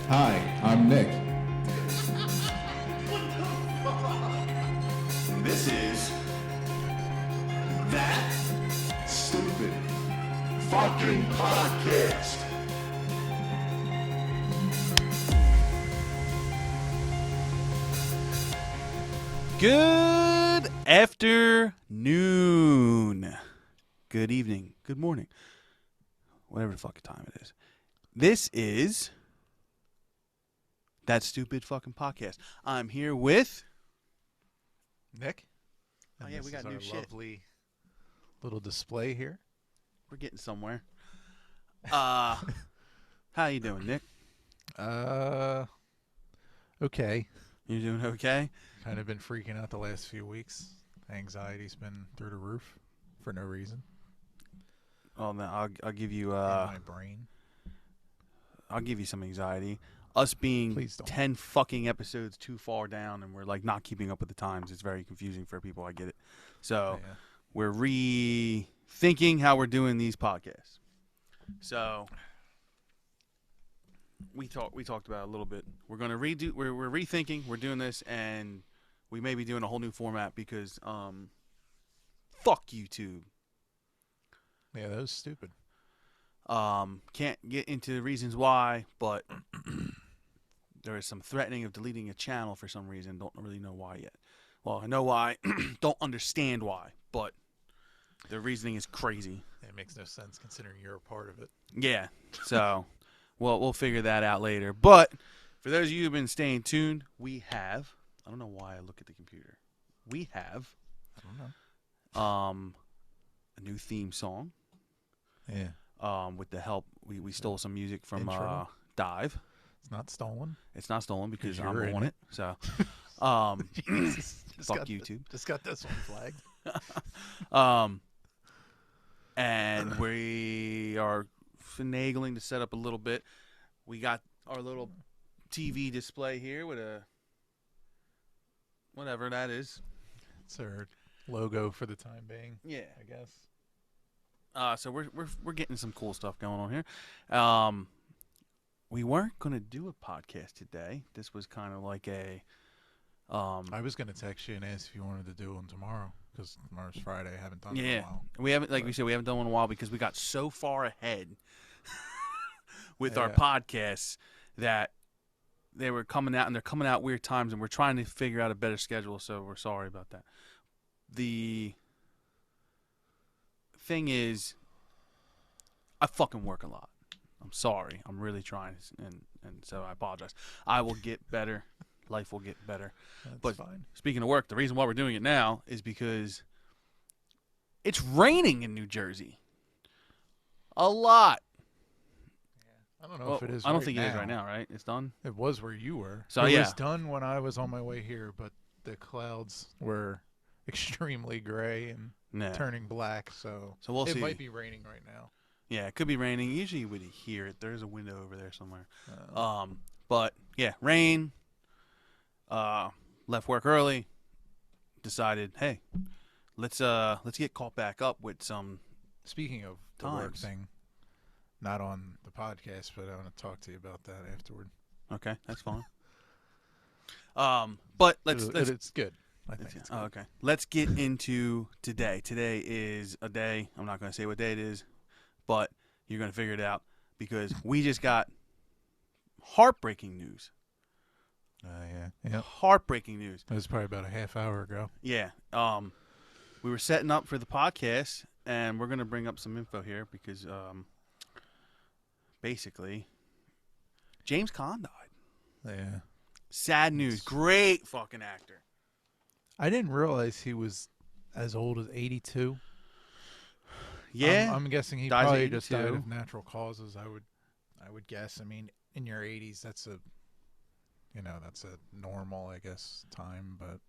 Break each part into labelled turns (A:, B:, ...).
A: Hi, I'm Nick.
B: This is That
A: Stupid.
B: Fucking Podcast.
C: Good afternoon. Good evening. Good morning. Whatever the fucking time it is. This is That Stupid Fucking Podcast. I'm here with...
D: Nick.
C: Oh,
D: And
C: yeah,
D: this
C: we got
D: is
C: new
D: our
C: shit.
D: lovely little display here.
C: We're getting somewhere. How you doing, Nick?
D: Okay.
C: You doing okay?
D: Kind of been freaking out the last few weeks. Anxiety's been through the roof for no reason.
C: Well, then I'll give you
D: in my brain.
C: I'll give you some anxiety. Us being
D: Please don't.
C: 10 fucking episodes too far down and we're like not keeping up with the times. It's very confusing for people. I get it. So
D: Yeah.
C: we're rethinking how we're doing these podcasts. So we talked about it a little bit. We're gonna redo. We're rethinking. We're doing this, and we may be doing a whole new format because fuck YouTube.
D: Yeah, that was stupid.
C: Can't get into the reasons why, but there is some threatening of deleting a channel for some reason. Don't really know why yet. Well, I know why. Don't understand why, but the reasoning is crazy.
D: It makes no sense considering you're a part of it.
C: Yeah. So, we'll figure that out later. But for those of you who've been staying tuned, we have. I don't know why I look at the computer. We have.
D: I don't know.
C: A new theme song.
D: Yeah.
C: With the help, we stole some music from
D: Intro.
C: Dive.
D: It's not stolen.
C: It's not stolen because
D: You're
C: I'm
D: in
C: on
D: it.
C: it. So,
D: Jesus.
C: fuck YouTube.
D: Just got this one flagged.
C: And we are finagling to set up a little bit. We got our little TV display here with a whatever that is.
D: It's our logo for the time being,
C: Yeah.
D: I guess.
C: So we're getting some cool stuff going on here. We weren't gonna do a podcast today. This was kind of like a.
D: I was going to text you and ask if you wanted to do one tomorrow because tomorrow's Friday. I haven't done it in a
C: Yeah,
D: while.
C: we haven't, like we said, we haven't done one in a while because we got so far ahead with our
D: Yeah.
C: podcasts that they were coming out, and they're coming out weird times, and we're trying to figure out a better schedule. So we're sorry about that. The thing is, I fucking work a lot. I'm sorry. I'm really trying, and so I apologize. I will get better. Life will get better.
D: That's
C: But
D: fine.
C: speaking of work, the reason why we're doing it now is because it's raining in New Jersey. A lot.
D: I don't know
C: Well,
D: if it is.
C: I don't
D: right
C: think
D: now.
C: it is right now, right? It's done?
D: It was where you were.
C: So,
D: it
C: yeah.
D: was done when I was on my way here, but the clouds were extremely gray and
C: No.
D: turning black. So
C: So we'll
D: it
C: see.
D: might be raining right now.
C: Yeah, it could be raining. Usually you would hear it. There's a window over there somewhere.
D: Uh,
C: But, yeah, rain. Left work early. Decided, hey, let's get caught back up with some.
D: Speaking of the work
C: Times.
D: thing, not on the podcast, but I want to talk to you about that afterward.
C: Okay, that's fine. But let's
D: It's good. I think it's good.
C: Oh, okay. Let's get into today. Today is a day. I'm not going to say what day it is, but you're going to figure it out because we just got heartbreaking news.
D: Yeah.
C: Heartbreaking news.
D: That was probably about a half hour ago.
C: Yeah. We were setting up for the podcast, and we're going to bring up some info here because basically James Caan died.
D: Yeah.
C: Sad news. Great fucking actor.
D: I didn't realize he was as old as 82.
C: Yeah.
D: I'm guessing he
C: Dies at
D: probably just died
C: 82.
D: of natural causes. I would guess. I mean, in your 80s, that's a normal, I guess, time. But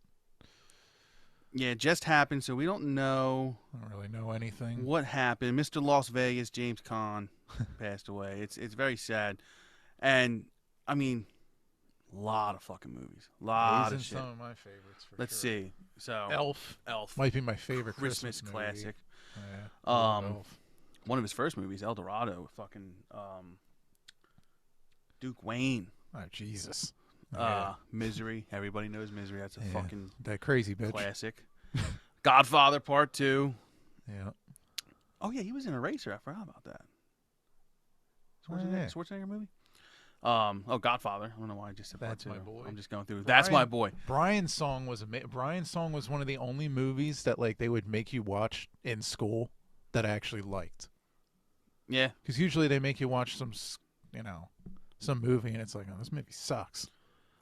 C: Yeah, it just happened, so we don't know
D: I don't really know anything.
C: what happened. Mr. Las Vegas, James Caan, passed away. It's very sad, and I mean, a lot of fucking movies, a lot
D: He's in
C: of shit.
D: some of my favorites. For
C: Let's
D: sure.
C: see. So
D: Elf might be my favorite
C: Christmas
D: movie.
C: classic.
D: Yeah, I love Elf.
C: One of his first movies, El Dorado, fucking Duke Wayne.
D: Oh, Jesus.
C: Misery. Everybody knows Misery. That's a fucking
D: that crazy bitch.
C: classic. Godfather Part 2.
D: Yeah.
C: Oh, yeah, he was in Eraser. I forgot about that.
D: Yeah.
C: Schwarzenegger movie? Godfather. I don't know why I just said Part
D: That's
C: 2.
D: My Boy.
C: I'm just going through. That's My Boy.
D: Brian's Song was one of the only movies that like they would make you watch in school that I actually liked.
C: Yeah.
D: Because usually they make you watch some movie and it's like, oh, this movie sucks.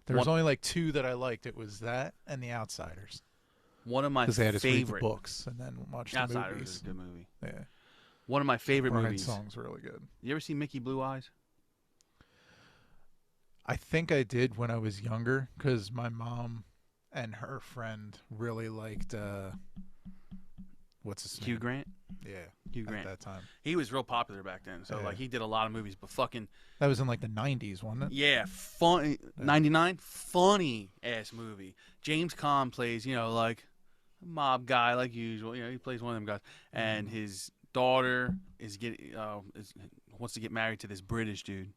D: There was only like 2 that I liked. It was that and The Outsiders.
C: One of my
D: Because they had to read the
C: favorite
D: books and then watch the
C: Outsiders
D: movies.
C: is a good movie.
D: Yeah.
C: One of my favorite
D: Brian's
C: movies.
D: Song's really good.
C: You ever see Mickey Blue Eyes?
D: I think I did when I was younger because my mom and her friend really liked what's his name?
C: Hugh Grant?
D: Yeah.
C: Hugh Grant.
D: At that time.
C: He was real popular back then. So,
D: Yeah.
C: like, he did a lot of movies, but fucking...
D: That was in like the 90s, wasn't it?
C: Yeah, funny. 99? Funny-ass movie. James Caan plays, like, a mob guy like usual. He plays one of them guys. And his daughter wants to get married to this British dude.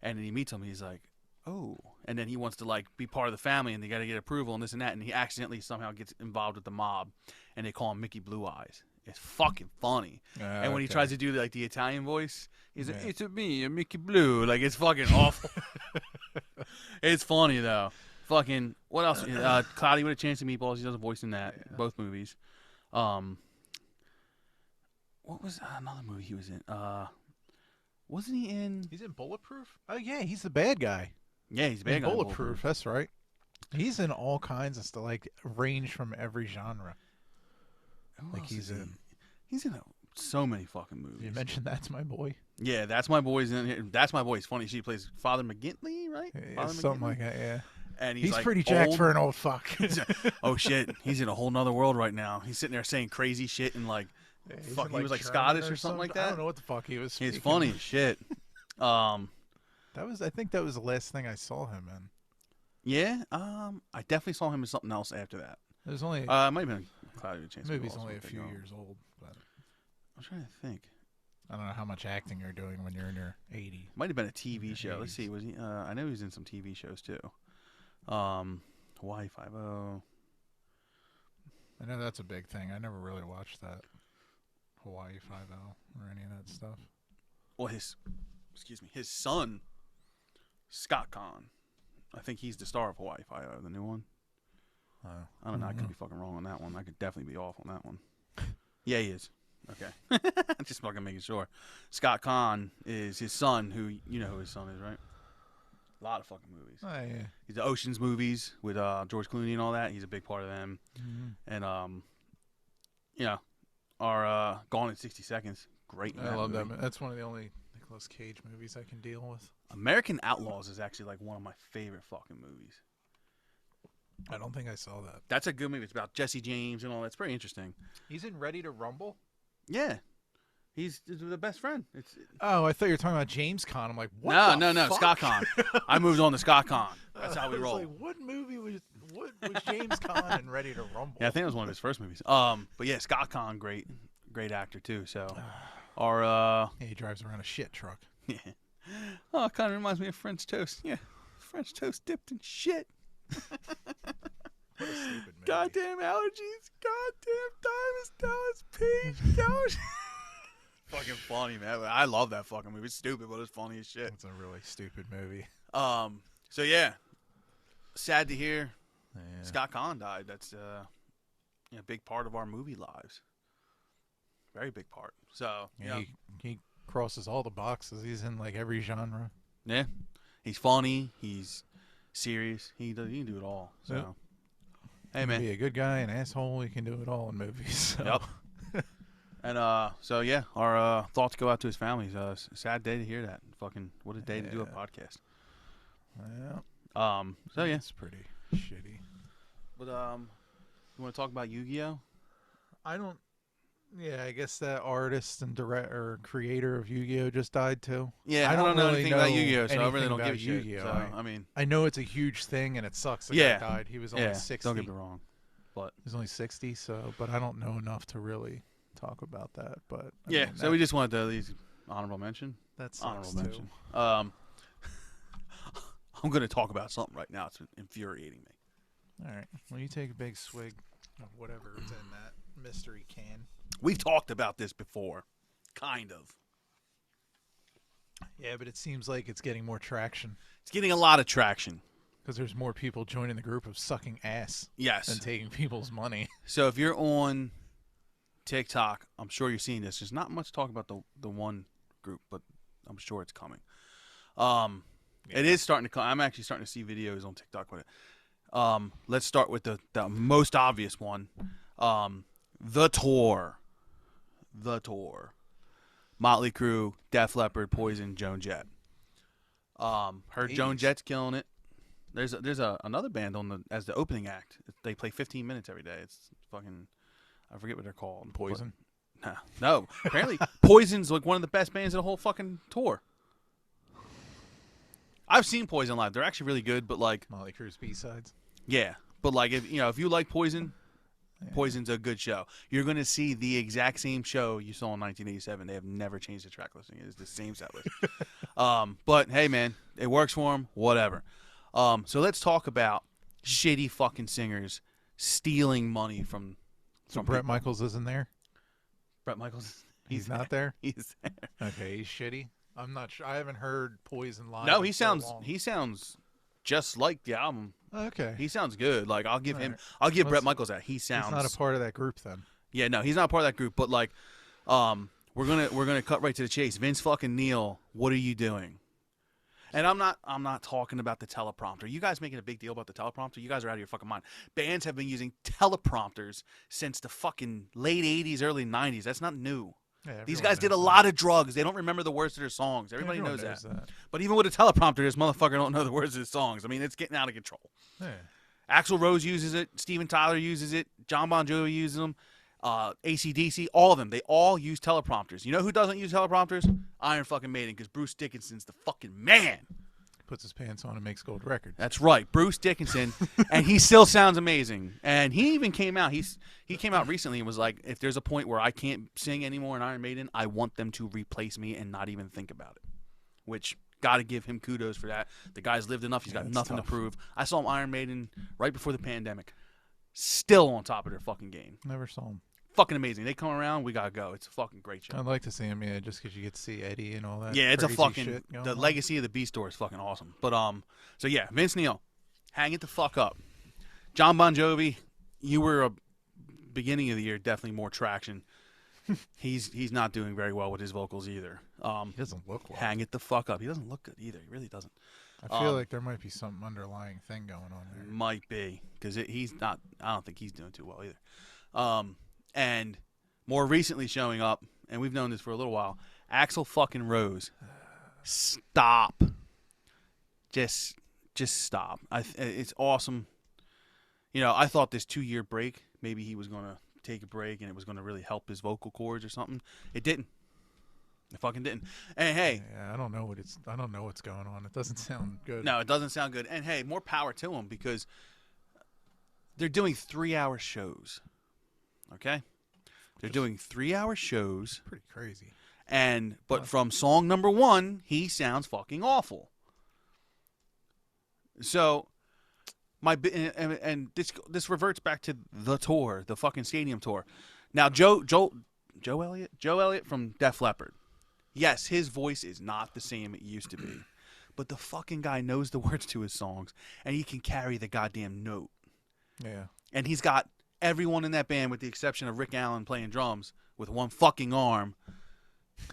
C: And then he meets him. He's like, oh. And then he wants to, like, be part of the family, and they got to get approval and this and that. And he accidentally somehow gets involved with the mob. And they call him Mickey Blue Eyes. It's fucking funny. And when he tries to do like the Italian voice, he's like, "It's me, Mickey Blue." Like, it's fucking awful. It's funny though. Fucking what else? Cloudy with a Chance of Meatballs. He does a voice in that. Both movies. What was another movie he was in? Wasn't he in?
D: He's in Bulletproof? Oh yeah, he's the bad guy.
C: Yeah, he's a bad guy.
D: Bulletproof. That's right. He's in all kinds of stuff, like range from every genre. Like he's in
C: so many fucking movies.
D: You mentioned That's My Boy.
C: Yeah, That's My Boy's in here. That's My Boy's funny. She plays Father McGintley, right?
D: Yeah,
C: Father
D: something
C: McGintley?
D: like that. Yeah.
C: And
D: He's
C: like
D: pretty jacked
C: old.
D: for an old fuck.
C: Oh shit, he's in a whole nother world right now. He's sitting there saying crazy shit and like, fuck, he was like
D: German
C: Scottish or something like that.
D: I don't know what the fuck he was speaking.
C: He's funny as shit.
D: I think that was the last thing I saw him in.
C: Yeah, I definitely saw him in something else after that.
D: It was only
C: It might have been Cloudy with a Chance.
D: the movie's only a few years old, but
C: I'm trying to think.
D: I don't know how much acting you're doing when you're in your 80s.
C: Might have been a TV show. Let's see. Was he? I know he was in some TV shows too. Hawaii Five-0.
D: I know that's a big thing. I never really watched that Hawaii Five-0 or any of that stuff.
C: Well, his son, Scott Caan. I think he's the star of Hawaii Five-0, the new one. I don't know. I could be fucking wrong on that one. I could definitely be off on that one. Yeah, he is. Okay. Just fucking making sure. Scott Caan is his son, who, you know who his son is, right? A lot of fucking movies.
D: Oh, yeah.
C: He's the Ocean's movies with George Clooney and all that. He's a big part of them. And, our Gone in 60 Seconds. Great.
D: I love that. That's one of the only Nicolas Cage movies I can deal with.
C: American Outlaws is actually like one of my favorite fucking movies.
D: I don't think I saw that.
C: That's a good movie. It's about Jesse James and all that. It's pretty interesting.
D: He's in Ready to Rumble?
C: Yeah. He's the best friend.
D: Oh, I thought you were talking about James Caan. I'm like, what?
C: No.
D: Fuck?
C: Scott Caan. I moved on to Scott Caan. That's how we
D: I was
C: roll.
D: like, what was James Caan in Ready to Rumble?
C: Yeah, I think it was one of his first movies. But yeah, Scott Caan, great actor too. So,
D: he drives around a shit truck.
C: Yeah. Oh, it kind of reminds me of French toast. Yeah, French toast dipped in shit.
D: What a stupid movie.
C: Goddamn allergies. Goddamn diamonds, peach, gosh. Fucking funny, man. I love that fucking movie. It's stupid, but it's funny as shit.
D: It's a really stupid movie.
C: So yeah, sad to hear
D: Yeah.
C: Scott Caan died. That's a big part of our movie lives. Very big part. So
D: He crosses all the boxes. He's in like every genre.
C: yeah, he's funny. He's serious. He can do it all. So
D: Yep.
C: hey,
D: He can
C: man.
D: be a good guy, an asshole. He can do it all in movies. So.
C: Yep. And so yeah, our thoughts go out to his family. Sad day to hear that. Fucking what a day to do a podcast.
D: Yeah.
C: So yeah,
D: It's pretty shitty.
C: but you want to talk about Yu-Gi-Oh?
D: I don't. Yeah, I guess that artist and creator of Yu-Gi-Oh just died too.
C: Yeah, I don't know
D: really
C: anything about Yu-Gi-Oh, so I really
D: anything
C: don't give a
D: about
C: shit.
D: Yu-Gi-Oh.
C: So I mean,
D: I know it's a huge thing and it sucks. The
C: Yeah.
D: guy died. He was only
C: yeah,
D: 60.
C: don't get me wrong, but
D: He was only 60, but I don't know enough to really talk about that. But I
C: yeah.
D: mean,
C: So we just wanted to at least honorable mention.
D: that sucks
C: Honorable
D: too.
C: mention. I'm going to talk about something right now. It's infuriating me.
D: All right. Well, you take a big swig of whatever is in that mystery can.
C: We've talked about this before. Kind of.
D: Yeah, but it seems like it's getting more traction.
C: It's getting a lot of traction.
D: Because there's more people joining the group of sucking ass
C: Yes.
D: than taking people's money.
C: So if you're on TikTok, I'm sure you're seeing this. There's not much talk about the one group, but I'm sure it's coming. It is starting to come. I'm actually starting to see videos on TikTok with it. Let's start with the most obvious one. The Tour. The Tour. Motley Crue, Def Leppard, Poison, Joan Jett. Heard Joan Jett's killing it. There's another band as the opening act. They play 15 minutes every day. It's fucking, I forget what they're called.
D: Poison?
C: No. Apparently, Poison's like one of the best bands of the whole fucking tour. I've seen Poison live. They're actually really good, but like
D: Motley Crue's B-sides.
C: yeah, but like if you like Poison, Poison's a good show. You're going to see the exact same show you saw in 1987. They have never changed the track listing. It's the same set list. But hey, man, it works for them. Whatever. So let's talk about shitty fucking singers stealing money from.
D: So Brett Michaels isn't there?
C: Brett Michaels.
D: He's not there?
C: He's there.
D: Okay, he's shitty. I'm not sure. I haven't heard Poison live.
C: No,
D: in
C: he
D: so
C: sounds
D: long.
C: just like the album.
D: Okay.
C: He sounds good. Like I'll give
D: All
C: him.
D: right.
C: I'll give
D: Well,
C: Brett Michaels that. He
D: He's
C: sounds.
D: not a part of that group then.
C: Yeah, no, he's not part of that group. But like, we're gonna cut right to the chase. Vince fucking Neil, what are you doing? And I'm not talking about the teleprompter. You guys making a big deal about the teleprompter? You guys are out of your fucking mind. Bands have been using teleprompters since the fucking late 80s, early 90s. That's not new.
D: Yeah,
C: These
D: everyone
C: guys did a
D: knows
C: lot of drugs. They don't remember the words to their songs. Everybody
D: Everyone
C: knows that.
D: that.
C: But even with a teleprompter, this motherfucker don't know the words to his songs. I mean, it's getting out of control.
D: Yeah.
C: Axl Rose uses it. Steven Tyler uses it. John Bon Jovi uses them. AC/DC, all of them. They all use teleprompters. You know who doesn't use teleprompters? Iron fucking Maiden, because Bruce Dickinson's the fucking man.
D: Puts his pants on and makes gold records.
C: That's right, Bruce Dickinson, and he still sounds amazing. And he even came out. He came out recently and was like, if there's a point where I can't sing anymore in Iron Maiden, I want them to replace me and not even think about it. Which, got to give him kudos for that. The guy's lived enough. He's got nothing
D: tough.
C: to prove. I saw him Iron Maiden right before the pandemic. Still on top of their fucking game.
D: Never saw him.
C: Fucking amazing. They come around, we gotta go. It's a fucking great show.
D: I'd like to see him, yeah, just because you get to see Eddie and all that.
C: Yeah, it's a
D: crazy
C: fucking
D: shit going
C: the
D: on.
C: legacy of the Beast Tour is fucking awesome. But so yeah, Vince Neil, hang it the fuck up. John Bon Jovi, you were a beginning of the year definitely more traction. He's not doing very well with his vocals either.
D: He doesn't look well.
C: Hang it the fuck up. He doesn't look good either. He really doesn't.
D: I feel like there might be some underlying thing going on there.
C: Might be because he's not. I don't think he's doing too well either. And more recently showing up, and we've known this for a little while. Axl fucking Rose, stop. Just stop. It's awesome. You know, I thought this 2-year break, maybe he was gonna take a break and it was gonna really help his vocal cords or something. It didn't. It fucking didn't. And hey,
D: Yeah, I don't know what's going on. It doesn't sound good.
C: no, it doesn't sound good. And hey, more power to him because they're doing 3-hour shows. Okay? They're doing 3-hour shows.
D: Pretty crazy.
C: But from song number 1, he sounds fucking awful. So this reverts back to the tour, the fucking stadium tour. Now Joe Elliott from Def Leppard. Yes, his voice is not the same it used to be. But the fucking guy knows the words to his songs and he can carry the goddamn note.
D: Yeah.
C: And he's got everyone in that band, with the exception of Rick Allen playing drums with one fucking arm,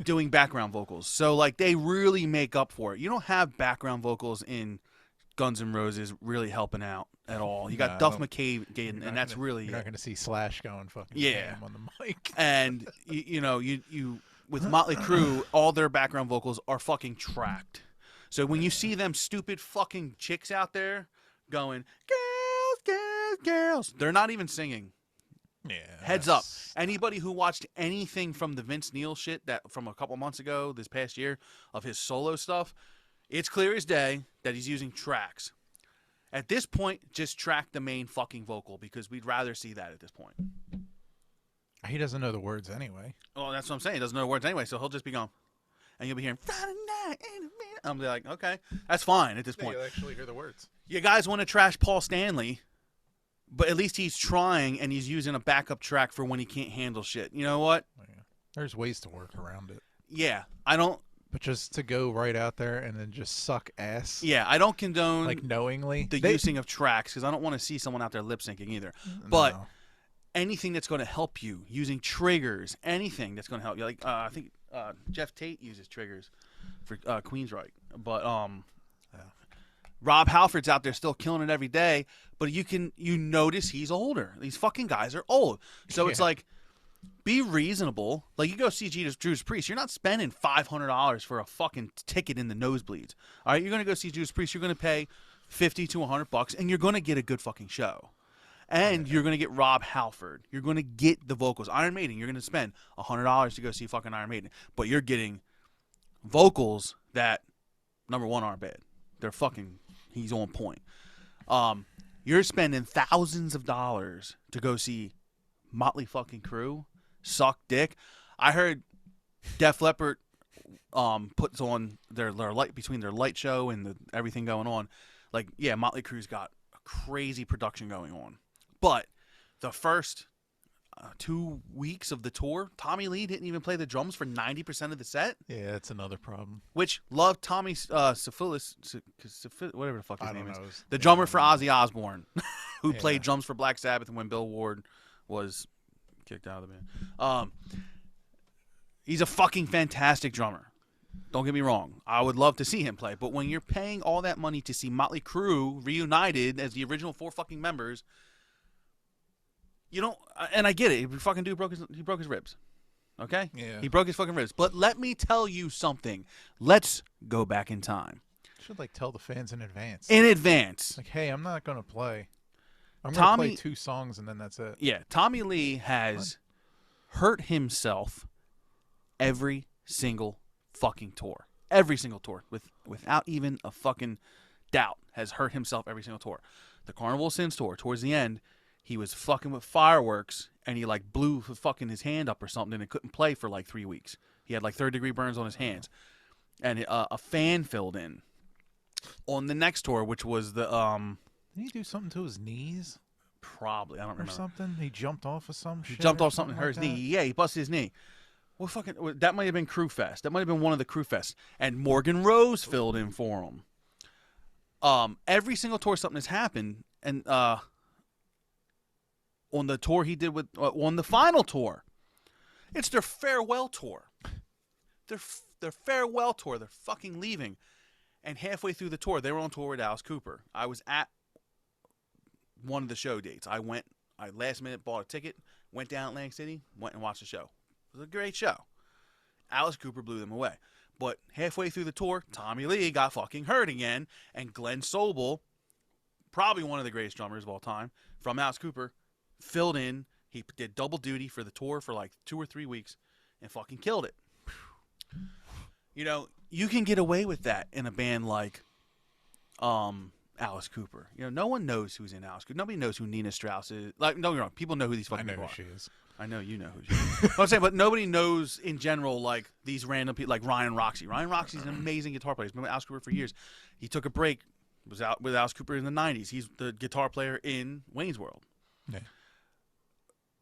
C: doing background vocals. So, like, they really make up for it. You don't have background vocals in Guns N' Roses really helping out at all. You got Duff McKagan, and that's really
D: You're not going to see Slash going fucking
C: Yeah.
D: ham on the mic.
C: And, you with Motley Crue, all their background vocals are fucking tracked. So when you see them stupid fucking chicks out there going, girls, girls, girls, they're not even singing.
D: Yeah.
C: Heads up. Anybody who watched anything from the Vince Neil shit that from a couple months ago, this past year, of his solo stuff, it's clear as day that he's using tracks. At this point, just track the main fucking vocal because we'd rather see that at this point.
D: He doesn't know the words anyway.
C: Well, that's what I'm saying. He doesn't know the words anyway, so he'll just be going. and you'll be hearing Friday night in a minute. I'm like, okay, that's fine at this point.
D: You actually hear the words.
C: You guys want to trash Paul Stanley, but at least he's trying and he's using a backup track for when he can't handle shit. You know what?
D: Yeah. There's ways to work around it.
C: Yeah, I don't.
D: But just to go right out there and then just suck ass.
C: Yeah, I don't condone
D: Like knowingly.
C: the using of tracks because I don't want to see someone out there lip syncing either. But
D: No.
C: anything that's going to help you, using triggers, anything that's going to help you. Like I think Jeff Tate uses triggers for Queensryche, but Rob Halford's out there still killing it every day. But you notice he's older. These fucking guys are old, so it's like. Be reasonable. Like, you go see Judas Priest, you're not spending $500 for a fucking ticket in the nosebleeds. All right, you're going to go see Judas Priest, you're going to pay $50 to $100, and you're going to get a good fucking show. And you're going to get Rob Halford. You're going to get the vocals. Iron Maiden, you're going to spend $100 to go see fucking Iron Maiden. But you're getting vocals that, number one, aren't bad. They're fucking, he's on point. You're spending thousands of dollars to go see Motley fucking Crue suck dick. I heard Def Leppard puts on their light between their light show and everything going on. Like, yeah, Motley Crue's got a crazy production going on. But the first 2 weeks of the tour, Tommy Lee didn't even play the drums for 90% of the set.
D: Yeah, that's another problem.
C: Which loved Tommy Syphilis, whatever the fuck his name is. The
D: Yeah,
C: drummer for Ozzy Osbourne, who
D: Yeah.
C: played drums for Black Sabbath when Bill Ward was kicked out of the band. He's a fucking fantastic drummer. Don't get me wrong. I would love to see him play. But when you're paying all that money to see Motley Crue reunited as the original 4 fucking members, you don't. And I get it. He fucking dude broke his ribs. Okay?
D: Yeah.
C: He broke his fucking ribs. But let me tell you something. Let's go back in time.
D: Should like tell the fans in advance.
C: In advance.
D: Like, hey, I'm not gonna play. I'm
C: Tommy-
D: gonna play 2 songs and then that's it.
C: Yeah, Tommy Lee has hurt himself every single fucking tour. Every single tour. Without even a fucking doubt, has hurt himself every single tour. The Carnival of Sins tour, towards the end, he was fucking with fireworks and he like blew fucking his hand up or something and couldn't play for like 3 weeks. He had like 3rd-degree burns on his hands. And a fan filled in. On the next tour, which was the
D: Did he do something to his knees
C: probably, I don't
D: or
C: remember.
D: something? He jumped off of some shit.
C: He jumped
D: or
C: off something, hurt his
D: like
C: knee. Yeah, he busted his knee. Well, fucking, that might have been Crew Fest. That might have been one of the Crew Fests. And Morgan Rose filled in for him. Every single tour something has happened. And on the tour he did with, on the final tour, it's their farewell tour. Their farewell tour. They're fucking leaving. And halfway through the tour, they were on tour with Alice Cooper. I was at one of the show dates. I last minute bought a ticket, went down Atlantic City, went and watched the show. It was a great show. Alice Cooper blew them away. But halfway through the tour, Tommy Lee got fucking hurt again, and Glenn Sobel, probably one of the greatest drummers of all time, from Alice Cooper, filled in. He did double duty for the tour for like 2 or 3 weeks and fucking killed it. You know, you can get away with that in a band like Alice Cooper. You know, no one knows who's in Alice Cooper. Nobody knows who Nina Strauss is. Like, don't get me wrong. People know who these
D: I
C: fucking
D: know
C: people
D: who
C: are.
D: she is.
C: I know you know who she is. I'm saying, but nobody knows in general, like, these random people, like Ryan Roxy. Ryan Roxy's an amazing guitar player. He's been with Alice Cooper for years. He took a break, was out with Alice Cooper in the 90s. He's the guitar player in Wayne's World.
D: Yeah.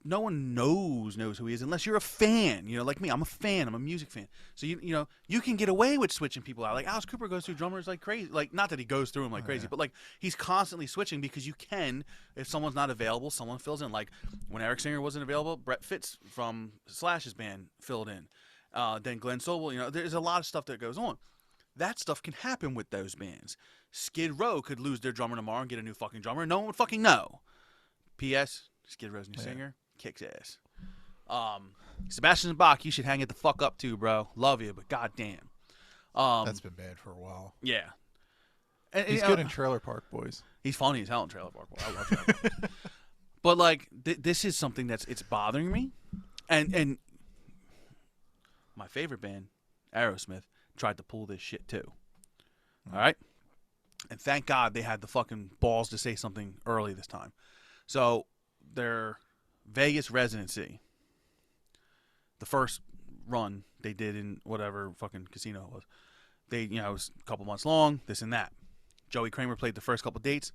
C: No one knows who he is unless you're a fan. You know, like me, I'm a fan. I'm a music fan. So you know you can get away with switching people out. Like Alice Cooper goes through drummers like crazy. Like, not that he goes through them like crazy, but like he's constantly switching because you can. If someone's not available, someone fills in. Like when Eric Singer wasn't available, Brett Fitz from Slash's band filled in. Then Glenn Sobel. You know, there's a lot of stuff that goes on. That stuff can happen with those bands. Skid Row could lose their drummer tomorrow and get a new fucking drummer. No one would fucking know. P.S. Skid Row's new singer kicks ass. Sebastian Bach, you should hang it the fuck up too, bro. Love you, but goddamn.
D: That's been bad for a while.
C: Yeah. And,
D: He's good in Trailer Park Boys.
C: He's funny as hell in Trailer Park Boys. I love Trailer Park Boys. But like, this is something it's bothering me, and my favorite band, Aerosmith, tried to pull this shit too. All right, and thank God they had the fucking balls to say something early this time. So their Vegas residency, the first run they did in whatever fucking casino it was. They, you know, it was a couple months long, this and that. Joey Kramer played the first couple dates.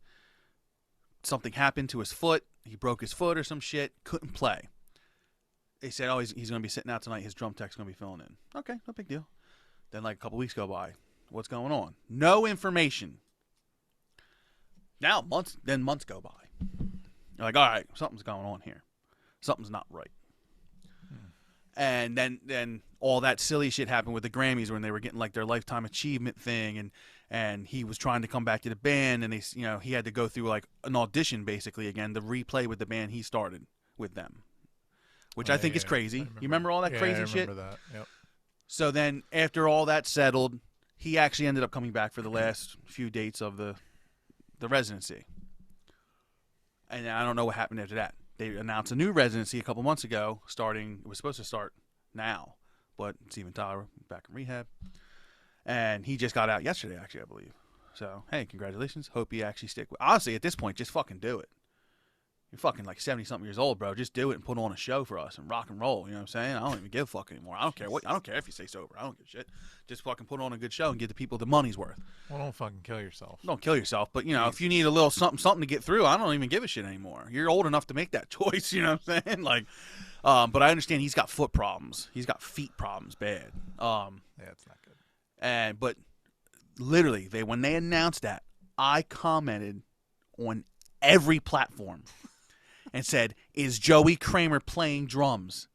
C: Something happened to his foot. He broke his foot or some shit. Couldn't play. They said, oh, he's going to be sitting out tonight. His drum tech's going to be filling in. Okay, no big deal. Then like a couple weeks go by. What's going on? No information. Now months go by. You're like, all right, something's going on here. Something's not right. And then all that silly shit happened with the Grammys when they were getting like their lifetime achievement thing, and he was trying to come back to the band, and they, you know, he had to go through like an audition basically again to replay with the band he started with them, which I think is crazy. You remember all that crazy shit?
D: I remember that. Yep.
C: So then after all that settled, he actually ended up coming back for the last few dates of the residency. And I don't know what happened after that. They announced a new residency a couple months ago, starting, it was supposed to start now, but Steven Tyler back in rehab. And he just got out yesterday, actually, I believe. So, hey, congratulations. Hope you actually stick with, honestly, at this point, just fucking do it. You're fucking like 70-something years old, bro. Just do it and put on a show for us and rock and roll. You know what I'm saying? I don't even give a fuck anymore. I don't care if you stay sober. I don't give a shit. Just fucking put on a good show and give the people the money's worth.
D: Well, don't fucking kill yourself.
C: Don't kill yourself, but, you know, if you need a little something to get through, I don't even give a shit anymore. You're old enough to make that choice, you know what I'm saying? Like, but I understand he's got foot problems. He's got feet problems bad.
D: Yeah, it's not good.
C: But literally, when they announced that, I commented on every platform and said, is Joey Kramer playing drums?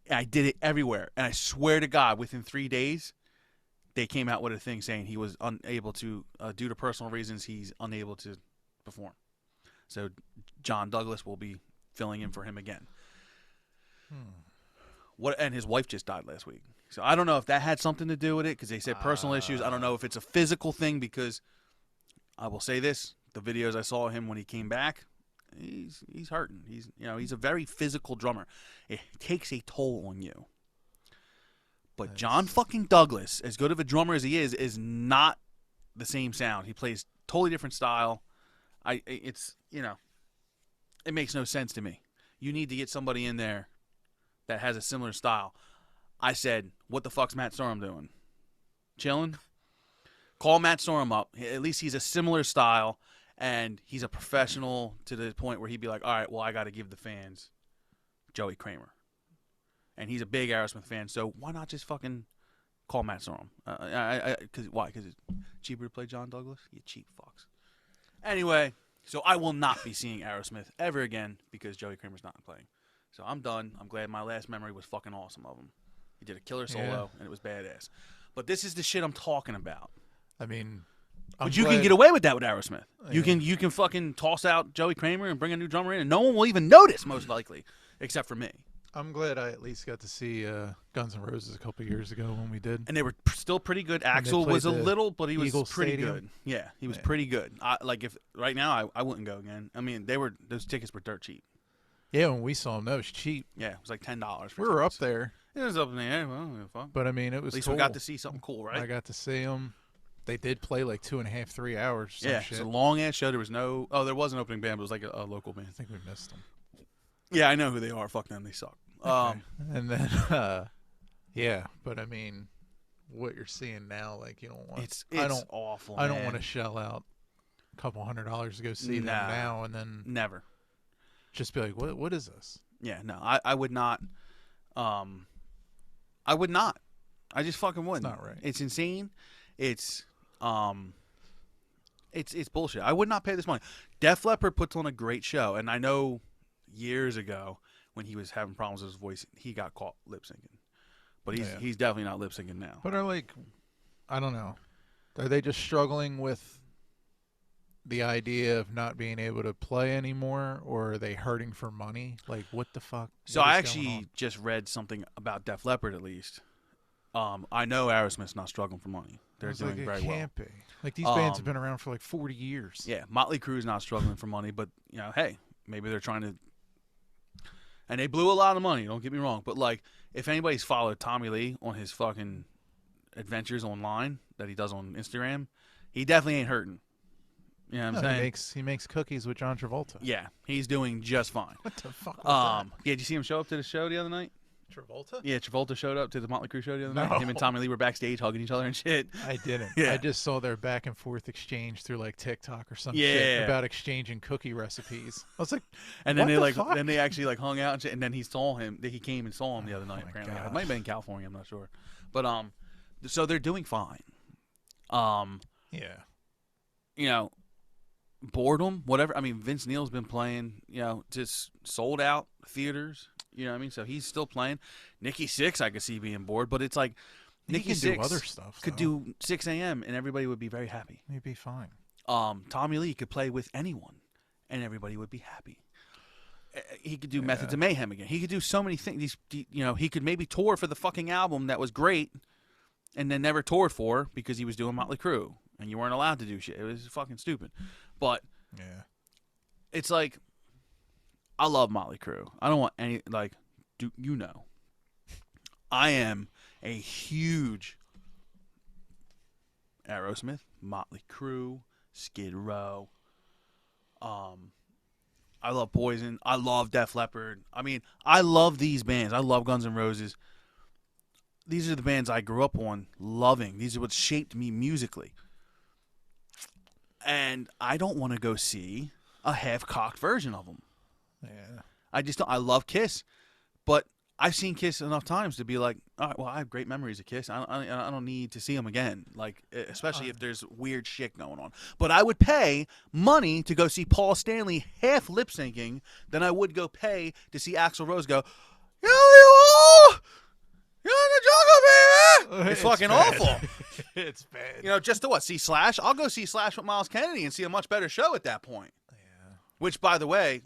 C: And I did it everywhere. And I swear to God, within 3 days, they came out with a thing saying he was unable to, due to personal reasons, he's unable to perform. So John Douglas will be filling in for him again. And his wife just died last week. So I don't know if that had something to do with it, because they said personal issues. I don't know if it's a physical thing, because I will say this, the videos I saw of him when he came back, he's hurting. He's a very physical drummer. It takes a toll on you. But John fucking Douglas, as good of a drummer as he is not the same sound. He plays totally different style. It makes no sense to me. You need to get somebody in there that has a similar style. I said, what the fuck's Matt Sorum doing? Chilling? Call Matt Sorum up. At least he's a similar style, and he's a professional to the point where he'd be like, all right, well, I got to give the fans Joey Kramer. And he's a big Aerosmith fan, so why not just fucking call Matt Sorum? Why? Because it's cheaper to play John Douglas? You cheap fucks. Anyway, so I will not be seeing Aerosmith ever again because Joey Kramer's not playing. So I'm done. I'm glad my last memory was fucking awesome of him. He did a killer solo, and it was badass. But this is the shit I'm talking about.
D: I mean,
C: but you can get away with that with Aerosmith. Yeah. You can fucking toss out Joey Kramer and bring a new drummer in, and no one will even notice, most likely, except for me.
D: I'm glad I at least got to see Guns N' Roses a couple years ago when we did.
C: And they were still pretty good. Axl was a little, but he was pretty good. Yeah, he was pretty good. If right now, I wouldn't go again. I mean, those tickets were dirt cheap.
D: Yeah, when we saw them, that was cheap.
C: Yeah, it was like $10.
D: We were up there.
C: It was up in the air. Well, fun.
D: But I mean, it was.
C: At least
D: cool.
C: we got to see something cool, right?
D: I got to see them. They did play like 2.5, 3 hours.
C: Yeah, it's a long ass show. There was there was an opening band, but it was like a local band.
D: I think we missed them.
C: Yeah, I know who they are. Fuck them, they suck.
D: Okay. And then, yeah, but I mean, what you're seeing now, like you don't want.
C: It's awful.
D: I don't want to shell out a couple $100 to go see them now, and then
C: never.
D: Just be like, what is this?
C: Yeah, no, I would not. I would not. I just fucking wouldn't.
D: It's not right.
C: It's insane. It's bullshit. I would not pay this money. Def Leppard puts on a great show, and I know years ago when he was having problems with his voice, he got caught lip syncing. But he's definitely not lip syncing now.
D: But I don't know. Are they just struggling with the idea of not being able to play anymore, or are they hurting for money? Like, what the fuck?
C: So I actually just read something about Def Leppard, at least. I know Aerosmith's not struggling for money. They're doing very well.
D: Can't be. Like, these bands have been around for like 40 years.
C: Yeah, Motley Crue's not struggling for money, but, hey, maybe they're trying to... And they blew a lot of money, don't get me wrong. But, like, if anybody's followed Tommy Lee on his fucking adventures online that he does on Instagram, he definitely ain't hurting. You know what I'm saying?
D: He makes cookies with John Travolta.
C: Yeah, he's doing just fine.
D: What the fuck was that?
C: Yeah, did you see him show up to the show the other night?
D: Travolta?
C: Yeah, Travolta showed up to the Motley Crue show the other night.
D: No.
C: Him and Tommy Lee were backstage hugging each other and shit.
D: I didn't.
C: Yeah.
D: I just saw their back and forth exchange through like TikTok or some
C: Yeah.
D: shit about exchanging cookie recipes. I was like,
C: And then
D: what
C: they
D: the
C: like,
D: fuck?
C: then they actually like hung out and shit. And then he saw him. He came and saw him the other night.
D: my
C: Apparently,
D: God.
C: it might have been in California. I'm not sure. But so they're doing fine.
D: Yeah.
C: You know, boredom, whatever. I mean, Vince Neil's been playing. You know, just sold out theaters. You know what I mean? So he's still playing. Nikki Sixx, I could see being bored, but it's like Nikki
D: can do
C: Sixx
D: other stuff.
C: could
D: though.
C: do 6 a.m. and everybody would be very happy.
D: He'd be fine.
C: Tommy Lee could play with anyone, and everybody would be happy. He could do Methods of Mayhem again. He could do so many things. You know, he could maybe tour for the fucking album that was great, and then never toured for because he was doing Motley Crue, and you weren't allowed to do shit. It was fucking stupid. But
D: Yeah.
C: it's like, I love Motley Crue. I don't want any, like, you know, I am a huge Aerosmith, Motley Crue, Skid Row. I love Poison. I love Def Leppard. I mean, I love these bands. I love Guns N' Roses. These are the bands I grew up on loving. These are what shaped me musically. And I don't want to go see a half-cocked version of them.
D: Yeah.
C: I just don't. I love Kiss, but I've seen Kiss enough times to be like, all right, well, I have great memories of Kiss. I don't need to see them again, like, especially if there's weird shit going on. But I would pay money to go see Paul Stanley half lip syncing than I would go pay to see Axl Rose go, "Yo, you are, you're in the jungle, baby." It's fucking
D: bad.
C: awful.
D: It's bad.
C: You know, just to what? See Slash? I'll go see Slash with Miles Kennedy and see a much better show at that point.
D: Yeah.
C: Which, by the way,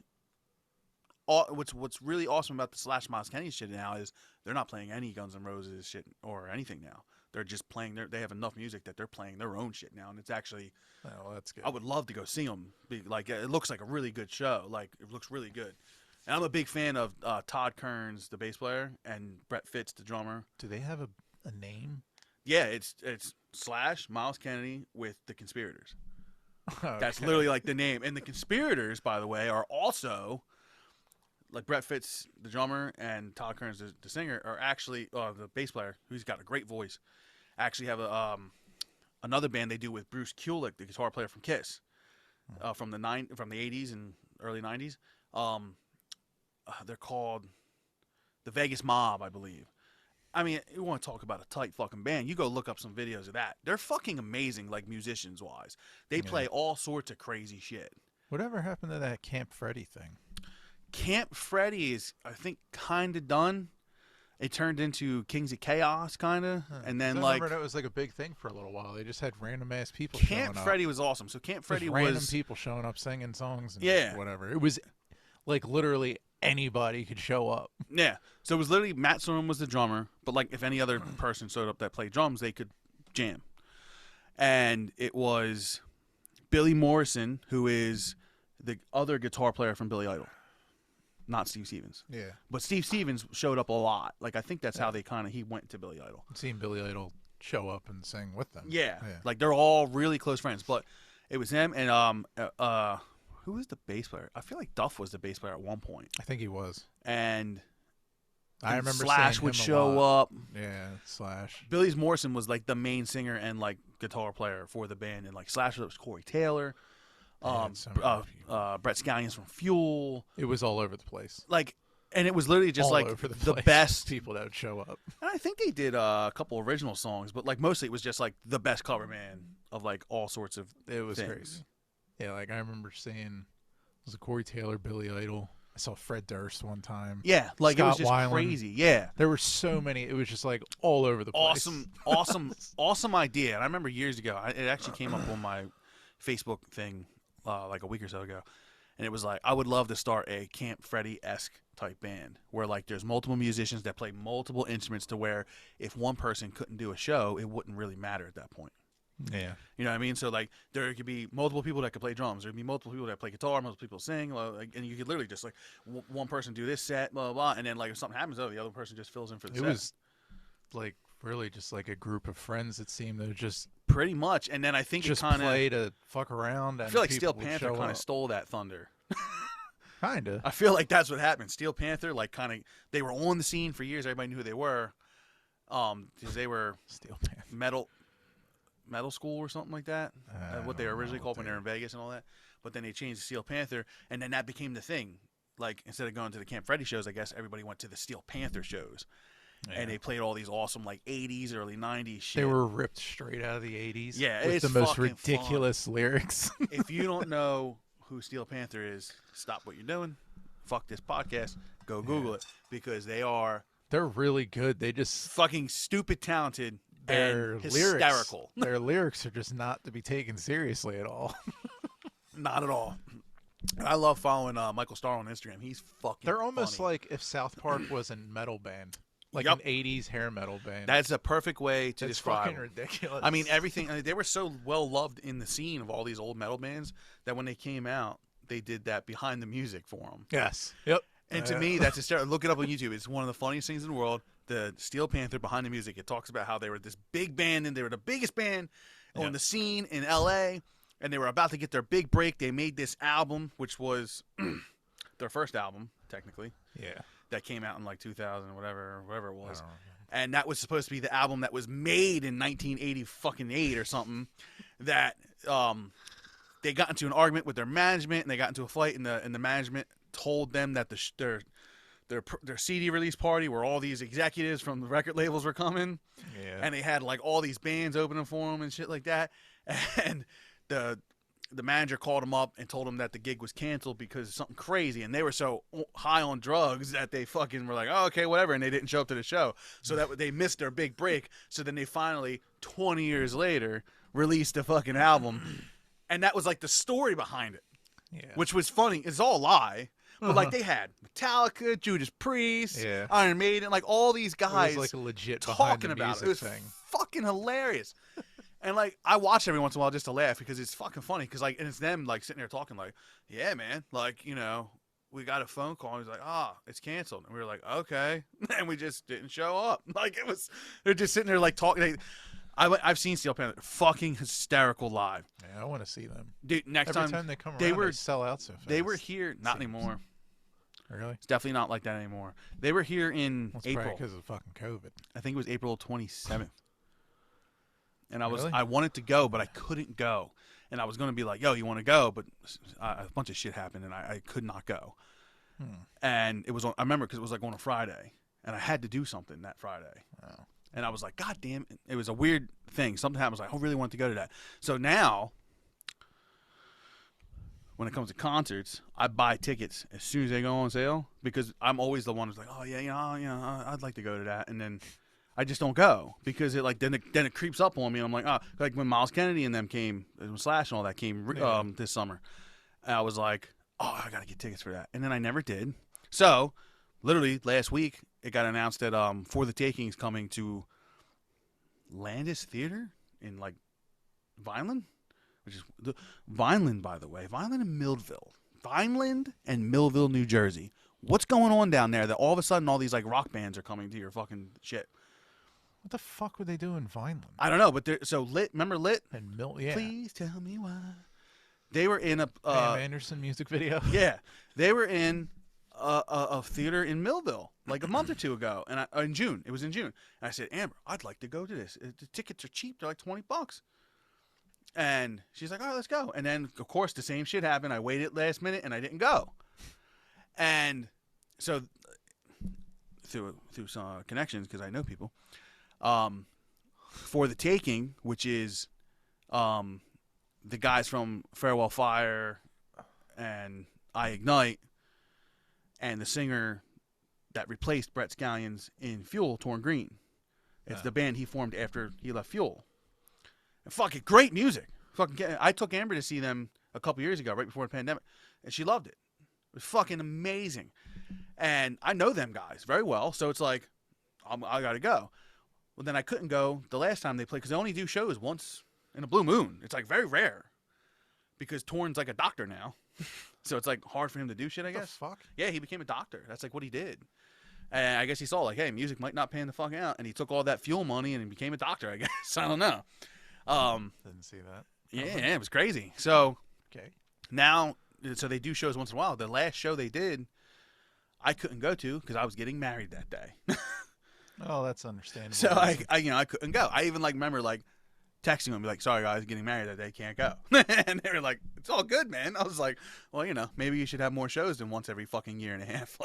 C: what's really awesome about the Slash Miles Kennedy shit now is they're not playing any Guns N' Roses shit or anything now. They're just playing they have enough music that they're playing their own shit now, and it's actually.
D: Oh, that's good.
C: I would love to go see them. Like, it looks like a really good show. Like, it looks really good. And I'm a big fan of Todd Kearns, the bass player, and Brett Fitz, the drummer.
D: Do they have a name?
C: Yeah, it's Slash Miles Kennedy with the Conspirators.
D: Okay.
C: That's literally like the name. And the Conspirators, by the way, are also, like, Brett Fitz, the drummer, and Todd Kearns, the singer, are actually the bass player, who's got a great voice. Actually have another band they do with Bruce Kulick, the guitar player from Kiss, from the 80s and early 90s. They're called the Vegas Mob, I believe. I mean, you want to talk about a tight fucking band, you go look up some videos of that. They're fucking amazing, like, musicians-wise. They play all sorts of crazy shit.
D: Whatever happened to that Camp Freddy thing?
C: Camp Freddy is, I think, kind of done. It turned into Kings of Chaos, kind of. And then,
D: I
C: like,
D: remember that was like a big thing for a little while. They just had random-ass people
C: Camp
D: showing up.
C: Freddy was awesome. So Camp Freddy
D: Just random
C: was...
D: people showing up singing songs and
C: Yeah.
D: whatever. It was like literally anybody could show up.
C: Yeah. So it was literally Matt Sorum was the drummer, but, like, if any other person showed up that played drums, they could jam. And it was Billy Morrison, who is the other guitar player from Billy Idol, not Steve Stevens.
D: Yeah.
C: But Steve Stevens showed up a lot. Like, I think that's how he went to Billy Idol.
D: I've seen Billy Idol show up and sing with them.
C: Yeah. Like, they're all really close friends. But it was him and who was the bass player? I feel like Duff was the bass player at one point.
D: I think he was.
C: And
D: I remember
C: Slash
D: seeing
C: would
D: him a
C: show
D: lot.
C: up.
D: Yeah, Slash.
C: Billy Morrison was, like, the main singer and, like, guitar player for the band, and, like, Slash was Corey Taylor,
D: had so many people.
C: Brett Scallions from Fuel,
D: It was all over the place.
C: like, and it was literally just
D: all
C: like
D: over
C: the
D: place.
C: best.
D: people that would show up.
C: And I think they did a couple original songs, but, like, mostly it was just, like, the best cover band of, like, all sorts of
D: It was
C: things.
D: crazy. Yeah, like I remember seeing it was a Corey Taylor, Billy Idol. I saw Fred Durst one time.
C: Yeah, like, it was
D: Scott
C: just
D: Weiland.
C: crazy. Yeah.
D: There were so many. It was just like all over the place.
C: Awesome idea. And I remember years ago, it actually came up on my Facebook thing like a week or so ago. And it was like, I would love to start a Camp Freddy-esque type band where, like, there's multiple musicians that play multiple instruments to where if one person couldn't do a show, it wouldn't really matter at that point.
D: Yeah.
C: You know what I mean? So, like, there could be multiple people that could play drums. There could be multiple people that play guitar, multiple people sing, like, and you could literally just, like, one person do this set, blah, blah, blah, and then, like, if something happens, the other person just fills in for the set.
D: It was like really just like a group of friends. It seemed that just
C: Pretty much. And then I think
D: just
C: it kind of...
D: play to fuck around. And
C: I feel like
D: people
C: Steel
D: would
C: Panther
D: show
C: kind of
D: up.
C: stole that thunder.
D: Kinda.
C: I feel like that's what happened. Steel Panther, like, kind of, they were on the scene for years. Everybody knew who they were, because they were
D: Steel Panther.
C: metal school or something like that. What they were originally called when they were in Vegas and all that. But then they changed to Steel Panther, and then that became the thing. Like, instead of going to the Camp Freddy shows, I guess everybody went to the Steel Panther shows. Yeah. And they played all these awesome, like, 80s, early 90s shit.
D: They were ripped straight out of the 80s.
C: Yeah,
D: with
C: it's
D: the most
C: fucking
D: ridiculous
C: fun.
D: lyrics.
C: If you don't know who Steel Panther is, stop what you're doing. Fuck this podcast. Go Google it, because
D: they're really good. They just
C: fucking stupid talented
D: their
C: and
D: lyrics,
C: hysterical.
D: Their lyrics are just not to be taken seriously at all.
C: Not at all. And I love following Michael Starr on Instagram. He's fucking
D: They're almost
C: funny.
D: like if South Park was a metal band. Like
C: Yep.
D: an 80s hair metal band.
C: That's a perfect way to
D: That's
C: describe
D: fucking
C: them.
D: ridiculous.
C: I mean, everything. They were so well loved in the scene of all these old metal bands that when they came out, they did that behind the music for them.
D: Yes. Yep.
C: And to me, that's hysterical. Look it up on YouTube. It's one of the funniest things in the world. The Steel Panther behind the music. It talks about how they were this big band and they were the biggest band on the scene in LA, and they were about to get their big break. They made this album, which was their first album, technically.
D: Yeah.
C: That came out in like 2000 or whatever it was. And that was supposed to be the album that was made in 1988 or something. That they got into an argument with their management, and they got into a fight, and the management told them that their CD release party where all these executives from the record labels were coming, and they had like all these bands opening for them and shit like that. And the manager called them up and told them that the gig was canceled because of something crazy, and they were so high on drugs that they fucking were like, oh, okay, whatever, and they didn't show up to the show. So that they missed their big break. So then they finally, 20 years later, released a fucking album, and that was like the story behind it, which was funny. It's all a lie. But like they had Metallica, Judas Priest, Iron Maiden, like all these guys
D: it was like a legit
C: talking about it. It was
D: thing.
C: fucking hilarious. And like I watch every once in a while just to laugh because it's fucking funny. Because like, and it's them like sitting there talking like, yeah, man, like, you know, we got a phone call. And he's like, it's canceled. And we were like, okay, and we just didn't show up. Like they're just sitting there like talking. I've seen Steel Panther, fucking hysterical live.
D: Yeah, I want to see them,
C: dude. Next
D: Every time they come around, they sell out so fast.
C: They were here, not anymore.
D: Really?
C: It's definitely not like that anymore. They were here in April
D: because of fucking COVID.
C: I think it was April 27th. And
D: Really?
C: I wanted to go, but I couldn't go. And I was going to be like, yo, you want to go? But a bunch of shit happened, and I could not go. And it was I remember because it was like on a Friday, and I had to do something that Friday.
D: Oh.
C: And I was like, God damn it. It was a weird thing. Something happened. I was like, I really wanted to go to that. So now, when it comes to concerts, I buy tickets as soon as they go on sale because I'm always the one who's like, oh, yeah, I'd like to go to that. And then I just don't go because it like then it creeps up on me. And I'm like, like when Miles Kennedy and them came, when Slash and all that came this summer, and I was like, I got to get tickets for that. And then I never did. So literally last week, it got announced that For the Taking is coming to Landis Theater in like Vineland, which is Vineland, by the way. Vineland and Millville. Vineland and Millville, New Jersey. What's going on down there that all of a sudden all these like rock bands are coming to your fucking shit?
D: What the fuck would they do in Vineland?
C: I don't know, but remember Lit?
D: And
C: Please tell me why. They were in a
D: Pam Anderson music video.
C: Yeah, they were in a theater in Millville like a month or two ago, and in June. It was in June. And I said, Amber, I'd like to go to this. The tickets are cheap; they're like $20. And she's like, all right, let's go. And then, of course, the same shit happened. I waited last minute, and I didn't go. And so, through some connections, because I know people, For the Taking, which is the guys from Farewell Fire and I Ignite, and the singer that replaced Brett Scallions in Fuel, Torn Green. It's the band he formed after he left Fuel. And fucking great music. I took Amber to see them a couple years ago, right before the pandemic, and she loved it. It was fucking amazing. And I know them guys very well, so it's like, I got to go. Well, then I couldn't go the last time they played because they only do shows once in a blue moon. It's like very rare because Torn's like a doctor now. So it's like hard for him to do shit, I guess.
D: What the fuck?
C: Yeah, he became a doctor. That's like what he did. And I guess he saw like, hey, music might not pan the fuck out. And he took all that Fuel money and he became a doctor, I guess. I don't know.
D: Didn't see that.
C: Yeah, it was crazy. So
D: Okay.
C: now so they do shows once in a while. The last show they did, I couldn't go to because I was getting married that day.
D: Oh, that's understandable.
C: So I couldn't go. I even remember texting them, be like, sorry guys, getting married that day, can't go. And they were like, it's all good, man. I was like, well, maybe you should have more shows than once every fucking year and a half.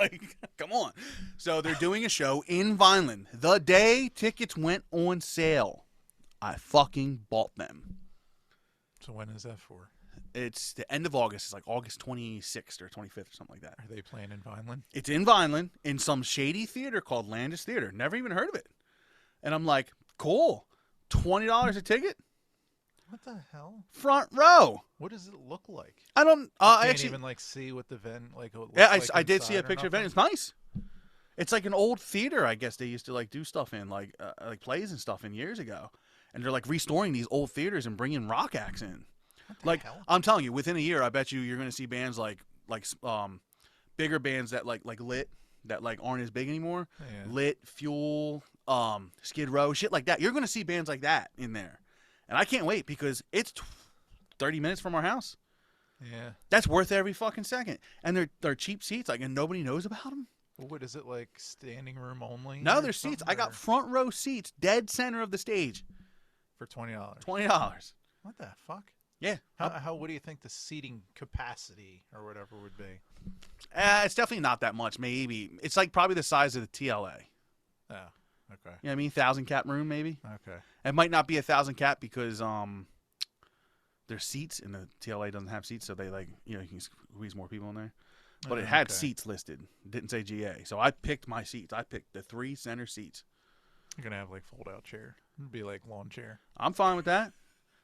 C: Come on. So they're doing a show in Vineland. The day tickets went on sale, I fucking bought them.
D: So when is that for?
C: It's the end of August. It's like August 26th or 25th or something like that.
D: Are they playing in Vineland?
C: It's in Vineland in some shady theater called Landis Theater. Never even heard of it. And I'm like, cool. $20 a ticket?
D: What the hell?
C: Front row.
D: What does it look like?
C: I don't.
D: I
C: actually
D: even see what the venue looks
C: Yeah,
D: like
C: I did see a
D: inside or
C: picture of it.
D: nothing?
C: It's nice. It's like an old theater. I guess they used to do stuff in like plays and stuff in years ago, and they're restoring these old theaters and bringing rock acts in.
D: What the hell?
C: I'm telling you, within a year, I bet you're going to see bands like bigger bands that like Lit that aren't as big anymore.
D: Yeah.
C: Lit, Fuel, Skid Row, shit like that. You're going to see bands like that in there, and I can't wait because it's 30 minutes from our house.
D: Yeah.
C: That's worth every fucking second, and they're cheap seats, and nobody knows about them.
D: Well, what is it, standing room only?
C: No,
D: or
C: there's seats.
D: something,
C: I got
D: or-
C: front row seats, dead center of the stage.
D: for $20.
C: $20.
D: What the fuck?
C: Yeah.
D: What do you think the seating capacity or whatever would be?
C: It's definitely not that much. Maybe it's probably the size of the TLA.
D: Oh, okay.
C: You know what I mean? 1,000 cap room, maybe.
D: Okay.
C: It might not be 1,000 cap because there's seats and the TLA doesn't have seats, so they you can squeeze more people in there. But it had
D: Okay.
C: seats listed. It didn't say GA, so I picked my seats. I picked the 3 center seats.
D: You're gonna have fold out chair. It'd be lawn chair.
C: I'm fine with that.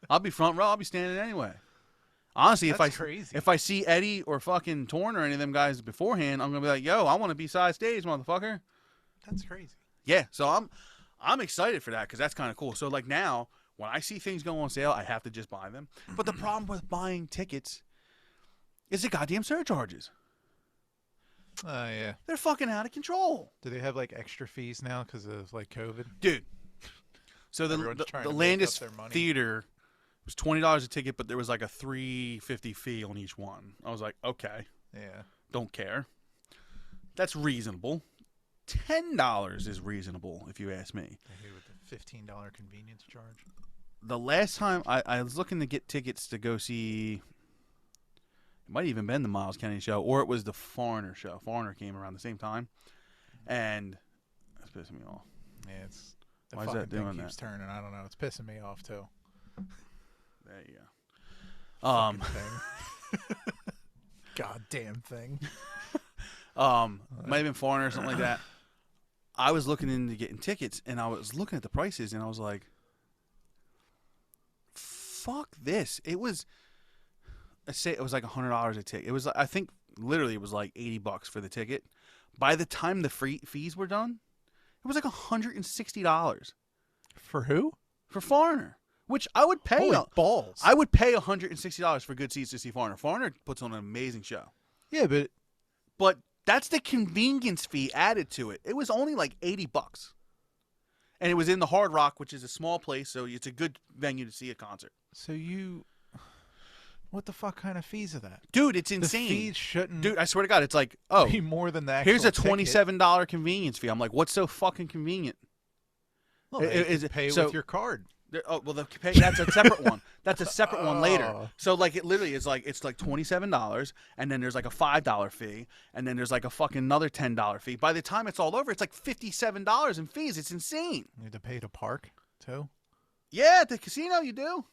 C: I'll be front row. I'll be standing anyway. Honestly,
D: That's crazy.
C: if I see Eddie or fucking Torn or any of them guys beforehand, I'm gonna be like, yo, I want to be side stage, motherfucker.
D: That's crazy.
C: Yeah, so I'm excited for that because that's kind of cool. So now, when I see things go on sale, I have to just buy them. But the problem with buying tickets is the goddamn surcharges.
D: Oh yeah.
C: They're fucking out of control,
D: Do they have extra fees now because of COVID?
C: dude. So
D: Everyone's
C: the
D: trying to make
C: Landis
D: up their money.
C: Theater was $20 a ticket, but there was a $3.50 fee on each one. I was like, okay,
D: Yeah.
C: don't care. That's reasonable. $10 is reasonable if you ask me.
D: I hate with the $15 convenience charge.
C: The last time I was looking to get tickets to go see, it might have even been the Miles Kennedy show, or it was the Foreigner show. Foreigner came around the same time, and that's pissing me off.
D: Yeah, it's the
C: Why is
D: fucking
C: that doing
D: thing keeps
C: that?
D: turning. I don't know. It's pissing me off too.
C: There you go.
D: Fucking thing. Goddamn thing.
C: Might have been Foreigner or something like that. I was looking into getting tickets, and I was looking at the prices, and I was like, fuck this. It was, let's say it was $100 a ticket. It was, I think, literally it was $80 for the ticket. By the time the fees were done, it was $160
D: For who?
C: for Foreigner, which I would pay.
D: Holy balls.
C: I would pay $160 for good seats to see Foreigner. Foreigner puts on an amazing show.
D: Yeah,
C: But that's the convenience fee added to it. It was only $80. And it was in the Hard Rock, which is a small place, so it's a good venue to see a concert.
D: what the fuck kind of fees are that?
C: Dude, it's
D: The
C: insane.
D: fees shouldn't
C: Dude, I swear to God, it's
D: be more than that.
C: here's a $27 convenience fee. I'm like, what's so fucking convenient?
D: Well,
C: Is it-
D: pay
C: so-
D: with your card.
C: That's a separate one. That's a separate one later.
D: Oh.
C: So it literally is it's $27, and then there's a $5 fee, and then there's a fucking another $10 fee. By the time it's all over, it's $57 in fees. It's insane.
D: You need to pay to park too.
C: Yeah, at the casino you do.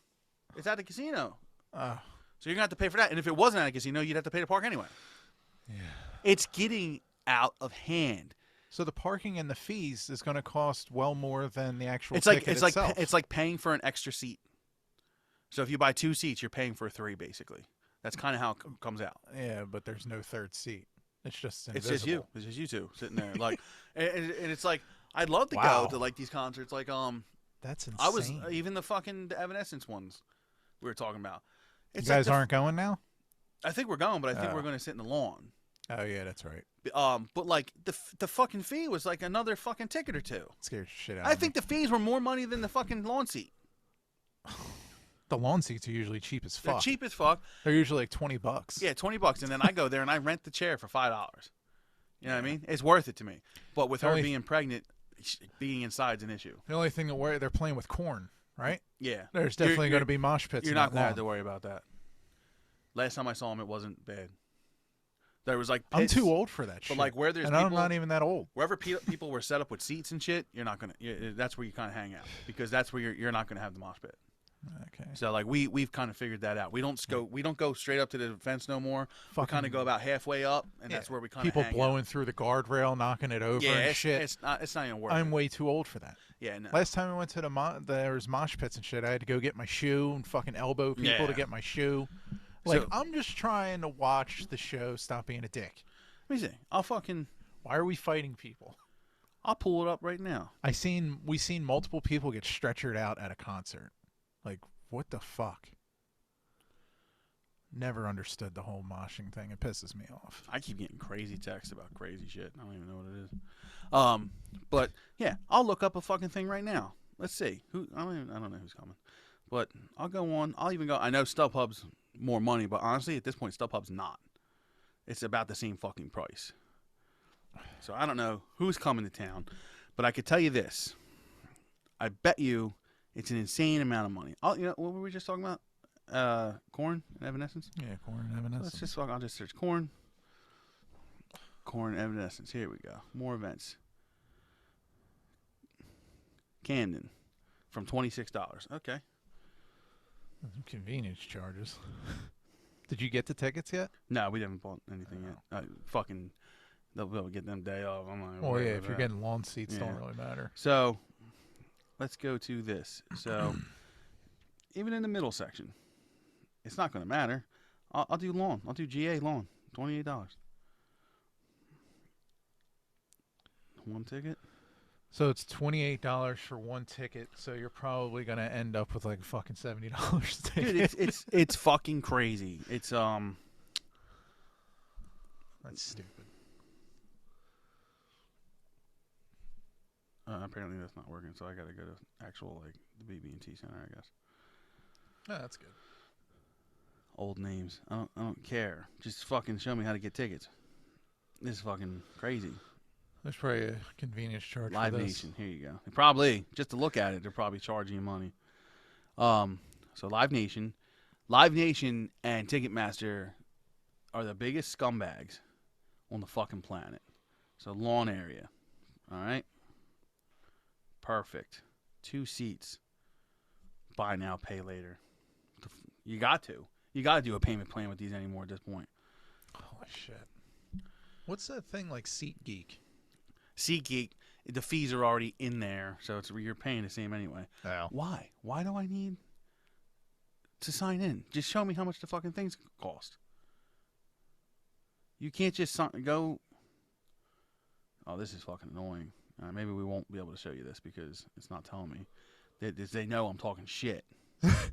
C: It's at the casino.
D: Oh,
C: So you're going to have to pay for that. And if it wasn't at a casino, you'd have to pay to park anyway.
D: yeah.
C: It's getting out of hand.
D: So the parking and the fees is going to cost well more than the actual
C: It's
D: ticket
C: it's
D: itself.
C: it's like paying for an extra seat. So if you buy 2 seats, you're paying for 3 basically. That's kind of how it comes out.
D: Yeah, but there's no third seat. It's just
C: It's
D: invisible.
C: just you. It's just you two sitting there. And it's I'd love to
D: Wow.
C: go to these concerts.
D: That's insane.
C: I was even the Evanescence ones we were talking about.
D: You
C: It's
D: guys aren't going now?
C: I think we're going, but I think
D: Oh.
C: we're going to sit in the lawn.
D: Oh yeah, that's right.
C: But the fucking fee was another fucking ticket or two.
D: Scared shit out
C: I
D: of
C: think the fees were more money than the fucking lawn seat.
D: The lawn seats are usually cheap as
C: They're
D: fuck.
C: cheap as fuck.
D: They're usually like $20.
C: Yeah, $20, and then I go there and I rent the chair for $5. You know what I mean? It's worth it to me. But with her being pregnant, being inside's an issue.
D: The only thing that they're playing with corn, right?
C: Yeah.
D: There's definitely going to be mosh pits.
C: You're
D: in
C: not
D: that
C: going to have
D: lawn.
C: to worry about that. Last time I saw him, it wasn't bad. There was like
D: I'm
C: pits,
D: too old for that shit.
C: But like where there's
D: and
C: people,
D: I'm not even that old.
C: Wherever people were set up with seats and shit, you're not gonna. That's where you kind of hang out because that's where you're not gonna have the mosh pit.
D: Okay.
C: So like we've kind of figured that out. We don't go straight up to the fence no more. We kind of go about halfway up, and that's where we kind of
D: people blowing through the guardrail, knocking it over and shit.
C: It's not even worth it.
D: I'm way too old for that.
C: Yeah. No.
D: Last time I went to there was mosh pits and shit. I had to go get my shoe and fucking elbow people to get my shoe. Like, I'm just trying to watch the show. Stop being a dick.
C: Let me see.
D: Why are we fighting people?
C: I'll pull it up right now.
D: We seen multiple people get stretchered out at a concert. Like, what the fuck? Never understood the whole moshing thing. It pisses me off.
C: I keep getting crazy texts about crazy shit. I don't even know what it is. But yeah, I'll look up a fucking thing right now. Let's see I don't know who's coming, but I'll go on. I'll even go. I know StubHub's more money, but honestly, at this point, StubHub's not. It's about the same fucking price. So I don't know who's coming to town, but I could tell you this. I bet you it's an insane amount of money. What were we just talking about? Corn and Evanescence?
D: Yeah, corn and Evanescence.
C: I'll just search corn Evanescence. Here we go. More events. Camden from $26. Okay.
D: Convenience charges. Did you get the tickets yet?
C: No, we haven't bought anything yet. They'll be able to get them day off. I'm not
D: Oh yeah, if you're getting lawn seats, don't really matter.
C: So, let's go to this. So, even in the middle section, it's not going to matter. I'll do lawn. I'll do GA lawn. $28. One ticket.
D: So it's $28 for one ticket. So you're probably gonna end up with like a fucking $70 ticket.
C: Dude, it's fucking crazy. It's
D: That's stupid.
C: Apparently that's not working. So I got to go to actual like the BB&T Center, I guess.
D: Oh, that's good.
C: Old names. I don't care. Just fucking show me how to get tickets. This is fucking crazy.
D: There's probably a convenience charge
C: Live
D: for this.
C: Nation. Here you go. Probably, just to look at it, they're probably charging you money. So Live Nation and Ticketmaster are the biggest scumbags on the fucking planet. So lawn area. All right. Perfect. 2 seats. Buy now, pay later. You got to. You got to do a payment plan with these anymore at this point.
D: Holy shit. What's that thing like SeatGeek?
C: SeatGeek, the fees are already in there, so you're paying the same anyway.
D: Oh.
C: Why? Why do I need to sign in? Just show me how much the fucking things cost. You can't just go. Oh, this is fucking annoying. Maybe we won't be able to show you this because it's not telling me. They know I'm talking shit. I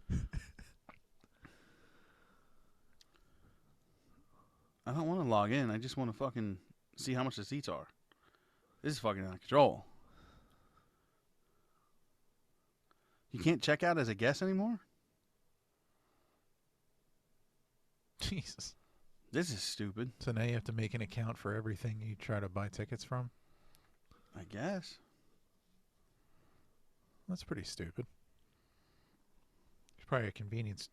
C: don't want to log in. I just want to fucking see how much the seats are. This is fucking out of control. You can't check out as a guest anymore?
D: Jesus.
C: This is stupid.
D: So now you have to make an account for everything you try to buy tickets from?
C: I guess.
D: That's pretty stupid. There's probably a convenience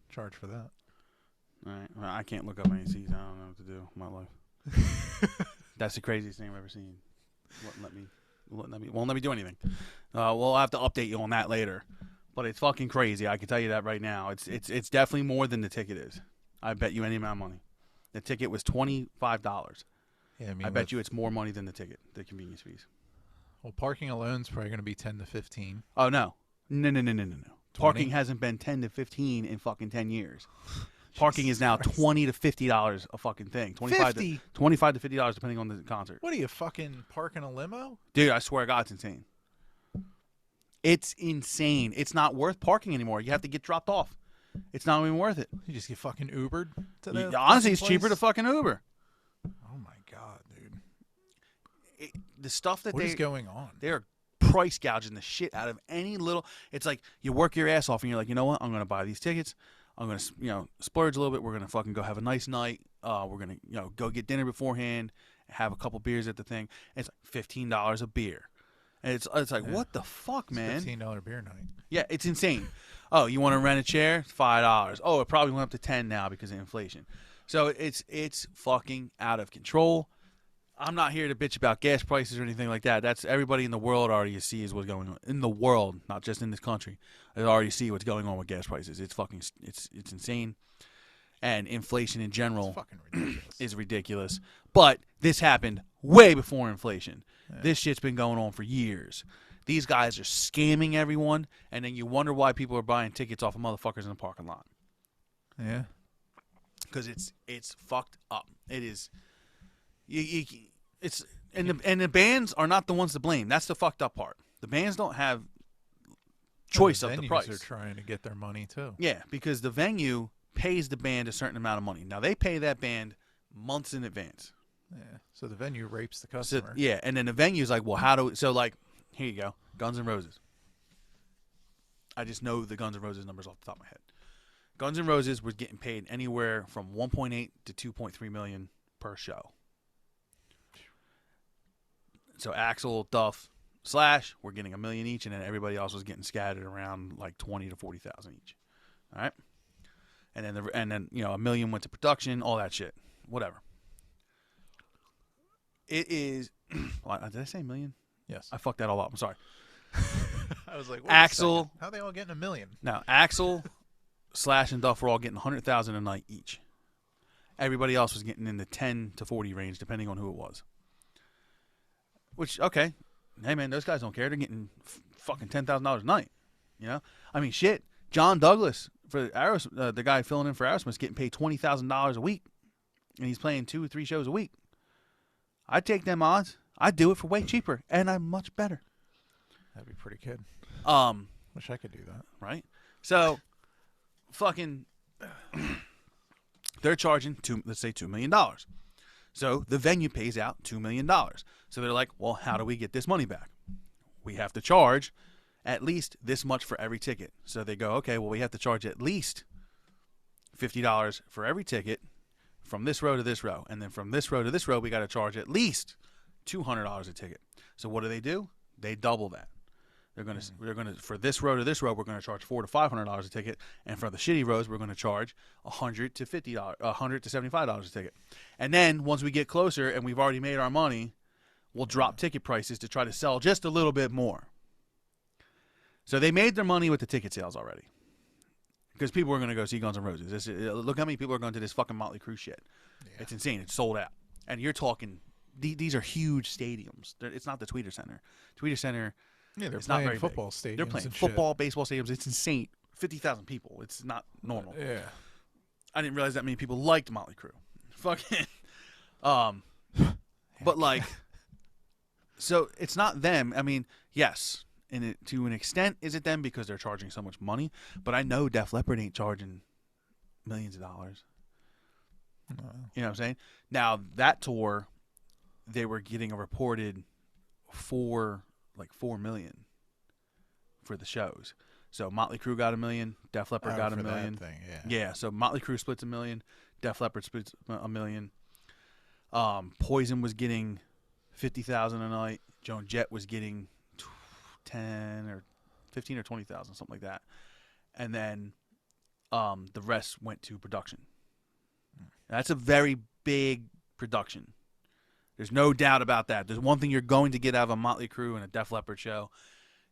D: charge for that.
C: All right. Well, I can't look up any seats. I don't know what to do with my life. That's the craziest thing I've ever seen. Won't let me do anything. We'll have to update you on that later. But it's fucking crazy. I can tell you that right now. It's definitely more than the ticket is. I bet you any amount of money. The ticket was $25.
D: Yeah,
C: I bet you it's more money than the ticket, the convenience fees.
D: Well, parking alone is probably going to be 10 to 15.
C: Oh, no. No. Parking hasn't been 10 to 15 in fucking 10 years. Parking is now $20 to $50 a fucking thing. $25 to $50 depending on the concert.
D: What are you, fucking parking a limo?
C: Dude, I swear to God, it's insane. It's insane. It's not worth parking anymore. You have to get dropped off. It's not even worth it.
D: You just get fucking Ubered to the
C: honestly, it's
D: place?
C: cheaper to fucking Uber.
D: Oh my God, dude.
C: The stuff that
D: What is going on?
C: They're price gouging the shit out of any little. It's like you work your ass off and you're like, you know what? I'm gonna buy these tickets. I'm gonna splurge a little bit. We're gonna fucking go have a nice night. We're gonna go get dinner beforehand, have a couple beers at the thing. It's like $15 a beer. And it's like, what the fuck, man?
D: It's $15 beer night.
C: Yeah, it's insane. Oh, you want to rent a chair? $5. Oh, it probably went up to $10 now because of inflation. So it's fucking out of control. I'm not here to bitch about gas prices or anything like that. That's everybody in the world already sees what's going on in the world, not just in this country. They already see what's going on with gas prices. It's fucking it's insane, and inflation in general
D: It's fucking ridiculous.
C: is ridiculous. But this happened way before inflation.
D: Yeah.
C: This shit's been going on for years. These guys are scamming everyone, and then you wonder why people are buying tickets off of motherfuckers in the parking lot.
D: Yeah.
C: Because it's fucked up. It is. It's and the bands are not the ones to blame. That's the fucked up part. The bands don't have choice of the price.
D: They're trying to get their money too.
C: Yeah, because the venue pays the band a certain amount of money. Now they pay that band months in advance.
D: Yeah. So the venue rapes the
C: So,
D: customer.
C: yeah, and then the venue's like, well, how do we, so like, here you go, Guns N' Roses. I just know the Guns N' Roses numbers off the top of my head. Guns N' Roses was getting paid anywhere from 1.8 to 2.3 million per show. So Axl, Duff, Slash were getting $1 million each, and then everybody else was getting scattered around like 20 to 40,000 each. All right, and then $1 million went to production, all that shit, whatever. It is. Did I say $1 million?
D: Yes.
C: I fucked that all up. I'm sorry.
D: I was like, wait a
C: Axl.
D: second. How are they all getting $1 million?
C: Now Axl, Slash, and Duff were all getting 100,000 a night each. Everybody else was getting in the 10 to 40 range, depending on who it was. Which, okay, hey man, those guys don't care. They're getting fucking $10,000 a night. You know, I mean, shit. John Douglas for the guy filling in for Aerosmith, is getting paid $20,000 a week, and he's playing 2 or 3 shows a week. I'd take them odds. I'd do it for way cheaper, and I'm much better.
D: That'd be pretty good. Wish I could do that.
C: Right? So, fucking, they're charging let's say $2 million. So the venue pays out $2 million. So they're like, well, how do we get this money back? We have to charge at least this much for every ticket. So they go, okay, well, we have to charge at least $50 for every ticket from this row to this row. And then from this row to this row, we got to charge at least $200 a ticket. So what do? They double that. They're gonna for this row to this row, we're gonna charge $400 to $500 a ticket, and for the shitty rows, we're gonna charge $100 to $75 a ticket. And then once we get closer and we've already made our money, we'll drop ticket prices to try to sell just a little bit more. So they made their money with the ticket sales already, because people are gonna go see Guns N' Roses. Look how many people are going to this fucking Motley Crue shit. Yeah. It's insane. It's sold out, and you're talking. These are huge stadiums. It's not the Tweeter Center. Tweeter Center.
D: Yeah, they're
C: it's not
D: playing
C: very
D: football
C: big.
D: stadiums.
C: They're playing
D: and
C: football, baseball stadiums. It's insane. 50,000 people. It's not normal.
D: Yeah.
C: I didn't realize that many people liked Motley Crue. Fucking. But like, so it's not them. I mean, yes, to an extent, is it them because they're charging so much money? But I know Def Leppard ain't charging millions of dollars.
D: No.
C: You know what I'm saying? Now that tour, they were getting a reported $4 million for the shows. So Motley Crue got $1 million, Def Leppard got $1 million.
D: Thing,
C: yeah. So Motley Crue splits $1 million, Def Leppard splits $1 million. Poison was getting 50,000 a night. Joan Jett was getting 10 or 15 or 20,000, something like that. And then the rest went to production. That's a very big production. There's no doubt about that. There's one thing you're going to get out of a Motley Crue and a Def Leppard show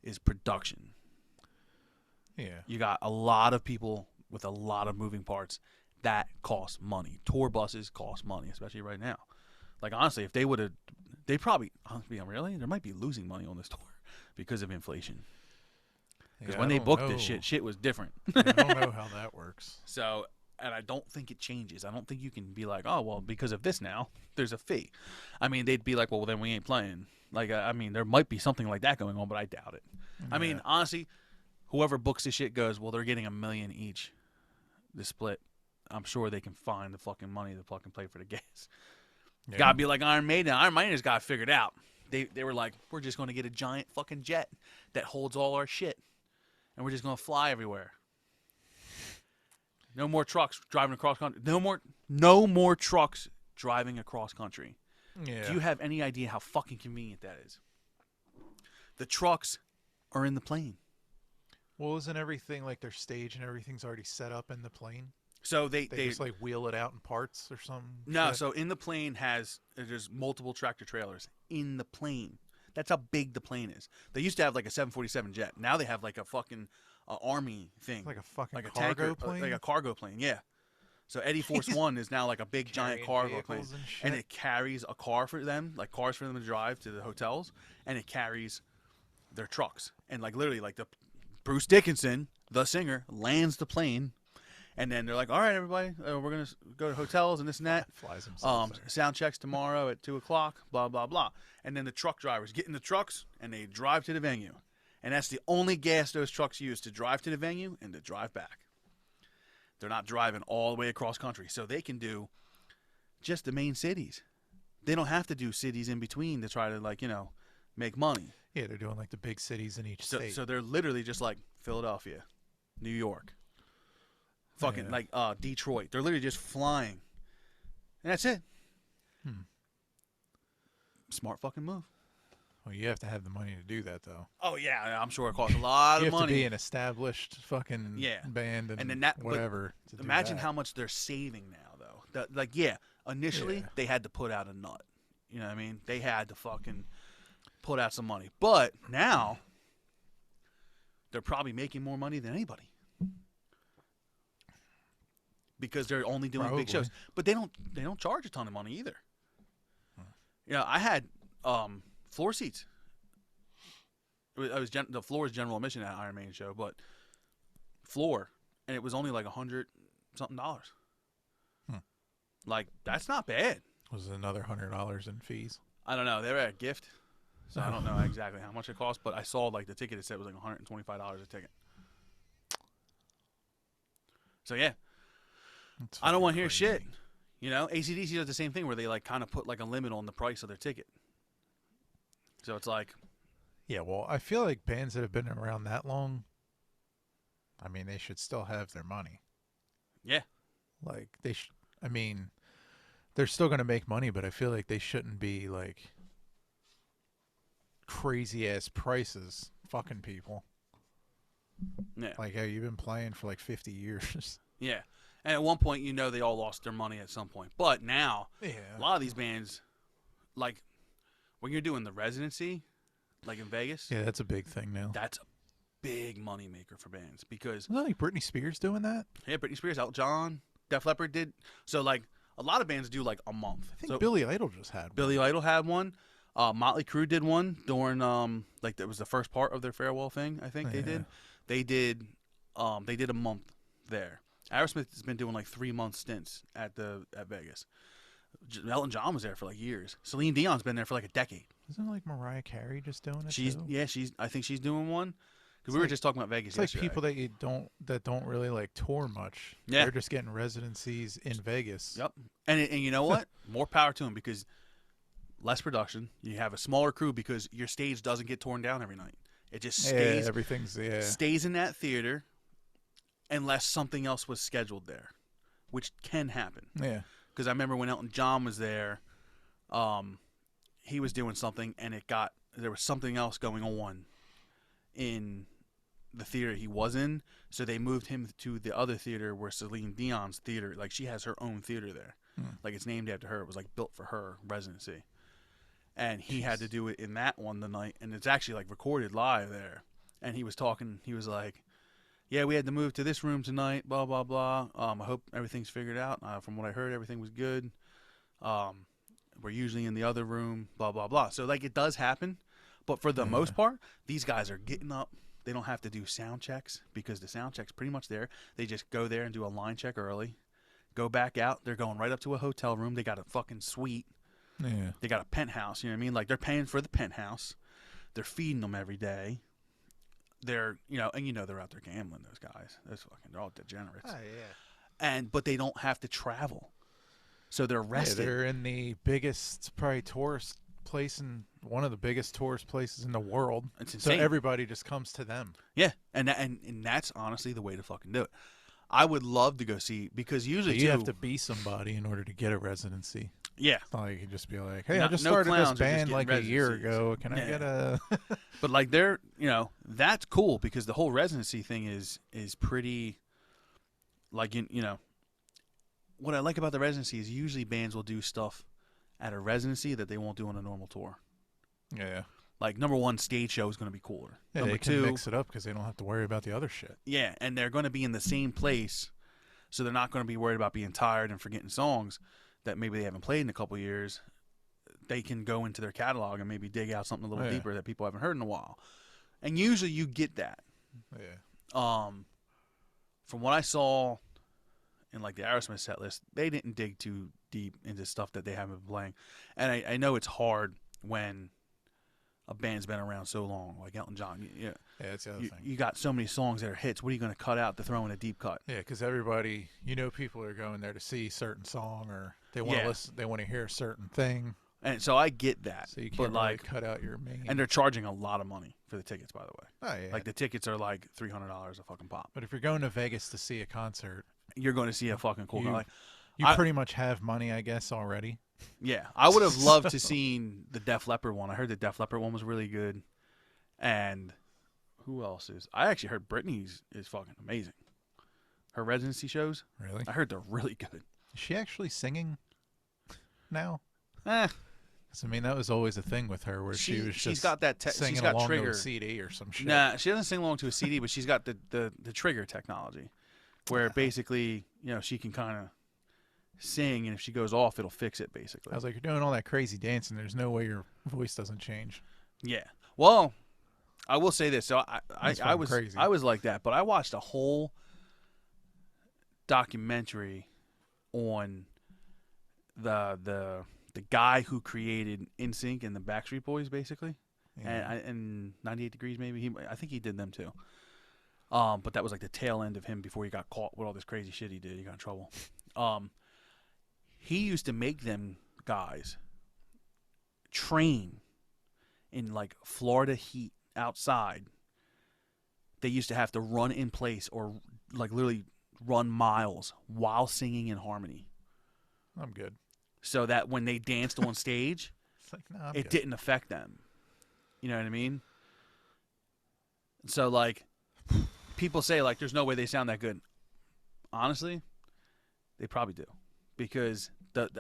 C: is production.
D: Yeah.
C: You got a lot of people with a lot of moving parts. That costs money. Tour buses cost money, especially right now. Like, honestly, if they would have, they probably, really, there might be losing money on this tour because of inflation. Because when they booked this shit was different.
D: I don't know how that works.
C: So, and I don't think it changes. I don't think you can be like, oh, well, because of this now, there's a fee. I mean, they'd be like, well, then we ain't playing. Like, I mean, there might be something like that going on, but I doubt it. Yeah. I mean, honestly, whoever books this shit goes, well, they're getting $1 million each, the split. I'm sure they can find the fucking money to fucking play for the gas. Yeah. Gotta be like Iron Maiden. Iron Maiden's got it figured out. They were like, we're just going to get a giant fucking jet that holds all our shit, and we're just going to fly everywhere. No more trucks driving across country. No more trucks driving across country.
D: Yeah.
C: Do you have any idea how fucking convenient that is? The trucks are in the plane.
D: Well, isn't everything like their stage and everything's already set up in the plane?
C: So
D: They just like wheel it out in parts or something?
C: no.
D: shit?
C: So in the plane there's multiple tractor trailers in the plane. That's how big the plane is. They used to have like a 747 jet. Now they have like a fucking army thing,
D: It's like a fucking
C: like a
D: cargo
C: tanker,
D: plane?
C: like a cargo plane. Yeah. So Eddie Force One is now like a big giant
D: Carrying
C: cargo plane,
D: vehicles and
C: and
D: shit?
C: it carries a car for them, like cars for them to drive to the hotels, and it carries their trucks. And like literally, like the Bruce Dickinson, the singer, lands the plane, and then they're like, "All right, everybody, we're gonna go to hotels and this and that.
D: Flies himself there.
C: Sound checks tomorrow at 2:00. Blah blah blah." And then the truck drivers get in the trucks and they drive to the venue, and that's the only gas those trucks use to drive to the venue and to drive back. They're not driving all the way across country, so they can do just the main cities. They don't have to do cities in between to try to make money.
D: Yeah, they're doing like the big cities in each
C: So
D: state.
C: so they're literally just like Philadelphia, New York, fucking
D: Yeah.
C: like Detroit. They're literally just flying, and that's it. Smart fucking move.
D: Well, you have to have the money to do that, though.
C: Oh yeah, I'm sure it costs a lot
D: You
C: of
D: have
C: money.
D: to be an established fucking
C: Yeah.
D: band and
C: then that, but
D: whatever. to do
C: imagine
D: that.
C: how much they're saving now, though. Initially
D: Yeah.
C: they had to put out a nut. You know what I mean? They had to fucking put out some money. But now they're probably making more money than anybody because they're only doing big shows.
D: Probably.
C: But they don't charge a ton of money either. You know, I had floor seats. The floor is general admission at Iron Maiden show, but floor, and it was only like $100 something. Like that's not bad.
D: Was it another $100 in fees?
C: I don't know. They were a gift, so I don't know exactly how much it cost. But I saw like the ticket. It said it was like $125 a ticket. So yeah,
D: That's
C: I don't
D: fucking
C: want to hear
D: crazy.
C: shit. You know, AC/DC does the same thing where they like kind of put like a limit on the price of their ticket. So it's like,
D: Yeah, well, I feel like bands that have been around that long, I mean, they should still have their money.
C: yeah,
D: Like I mean, they're still going to make money, but I feel like they shouldn't be like crazy ass prices fucking people.
C: yeah,
D: Like, hey, you've been playing for like 50 years.
C: yeah. And at one point, they all lost their money at some point. But now,
D: Yeah.
C: a lot of these bands, like when you're doing the residency, like in Vegas,
D: Yeah, that's a big thing now.
C: that's a big money maker for bands because
D: Isn't that like Britney Spears doing that?
C: yeah, Britney Spears, Elton John, Def Leppard did. So like a lot of bands do like a month.
D: I think
C: So
D: Billy Idol just had one.
C: Billy Idol had one. Motley Crue did one during like that was the first part of their farewell thing. I think they did. They did a month there. Aerosmith has been doing like 3-month stints at Vegas. Elton John was there for like years. Celine Dion's been there for like a decade.
D: Isn't like Mariah Carey just doing it too?
C: I think she's doing one. Because
D: It's
C: we were
D: like-
C: just talking about Vegas
D: It's like
C: yesterday.
D: people that don't really like tour much.
C: Yeah.
D: They're just getting residencies in Vegas.
C: Yep. And you know what? More power to them because less production. You have a smaller crew because your stage doesn't get torn down every night. It just stays
D: Everything's
C: stays in that theater unless something else was scheduled there, which can happen.
D: Yeah.
C: Because I remember when Elton John was there, he was doing something and there was something else going on in the theater he was in, so they moved him to the other theater where Celine Dion's theater, like she has her own theater there. Like it's named after her. It was like built for her residency. And he had to do it in that one the night, and it's actually like recorded live there. And he was talking, he was like, yeah, we had to move to this room tonight, blah, blah, blah. I hope everything's figured out. From what I heard, everything was good. We're usually in the other room, blah, blah, blah. So, like, it does happen. But for the most part, these guys are getting up. They don't have to do sound checks because the sound check's pretty much there. They just go there and do a line check early, go back out. They're going right up to a hotel room. They got a fucking suite.
D: Yeah.
C: They got a penthouse. You know what I mean? Like, they're paying for the penthouse. They're feeding them every day. They're, they're out there gambling, those guys. They're all degenerates.
D: Oh, yeah.
C: But they don't have to travel. So they're rested.
D: Yeah, they're in the biggest, probably tourist place in one of the biggest tourist places in the world.
C: It's
D: So
C: insane.
D: everybody just comes to them.
C: Yeah, and that's honestly the way to fucking do it. I would love to go see, because
D: So
C: usually
D: you have to be somebody in order to get a residency.
C: Yeah,
D: It's not like you can just be like, hey,
C: No-
D: I just
C: no
D: started this
C: clowns are just
D: band
C: getting
D: like a year
C: residencies.
D: ago. Can I
C: Yeah.
D: get a...
C: but like that's cool, because the whole residency thing is pretty, like, what I like about the residency is usually bands will do stuff at a residency that they won't do on a normal tour.
D: Yeah.
C: Like, number one, stage show is going to be cooler.
D: Yeah,
C: Number
D: they can
C: two,
D: mix it up because they don't have to worry about the other shit.
C: yeah, and they're going to be in the same place, so they're not going to be worried about being tired and forgetting songs that maybe they haven't played in a couple of years. They can go into their catalog and maybe dig out something a little
D: Yeah.
C: deeper that people haven't heard in a while. And usually you get that.
D: Yeah.
C: From what I saw in like the Aerosmith set list, they didn't dig too deep into stuff that they haven't been playing. And I know it's hard when a band's been around so long, like Elton John.
D: Yeah, that's the other thing.
C: You got so many songs that are hits. What are you going to cut out to throw in a deep cut?
D: Yeah, because everybody, people are going there to see a certain song, or they want to
C: Yeah.
D: listen. They want to hear a certain thing.
C: And so I get that.
D: So you
C: but
D: can't really
C: like,
D: cut out your main.
C: and they're charging a lot of money for the tickets, by the way.
D: Oh, yeah.
C: Like, the tickets are like $300 a fucking pop.
D: But if you're going to Vegas to see a concert,
C: You're going to see a fucking cool guy. Like,
D: you
C: I-
D: pretty much have money, I guess, already.
C: yeah, I would have loved to seen the Def Leppard one. I heard the Def Leppard one was really good. And who else is? I actually heard Britney's is fucking amazing. Her residency shows,
D: Really?
C: I heard they're really good.
D: Is she actually singing now?
C: Eh,
D: 'Cause, I mean, that was always a thing with her, where she was
C: she's
D: just
C: got that.
D: singing
C: She's got
D: along
C: Trigger.
D: to a CD or some shit.
C: Nah, she doesn't sing along to a CD, but she's got the Trigger technology, where basically she can kind of sing, and if she goes off, it'll fix it basically.
D: I was like, you're doing all that crazy dancing. There's no way your voice doesn't change.
C: Yeah. Well, I will say this. So
D: That's
C: I
D: fucking
C: was
D: crazy.
C: I was like that, but I watched a whole documentary on the guy who created NSYNC and the Backstreet Boys, basically,
D: Yeah.
C: and 98 Degrees maybe. I think he did them too. But that was like the tail end of him before he got caught with all this crazy shit he did. He got in trouble. He used to make them guys train in like Florida heat outside. They used to have to run in place or like literally run miles while singing in harmony,
D: I'm good.
C: so that when they danced on stage,
D: It's like, no, I'm
C: it
D: good.
C: didn't affect them. You know what I mean? So like, people say like, there's no way they sound that good. Honestly, they probably do, because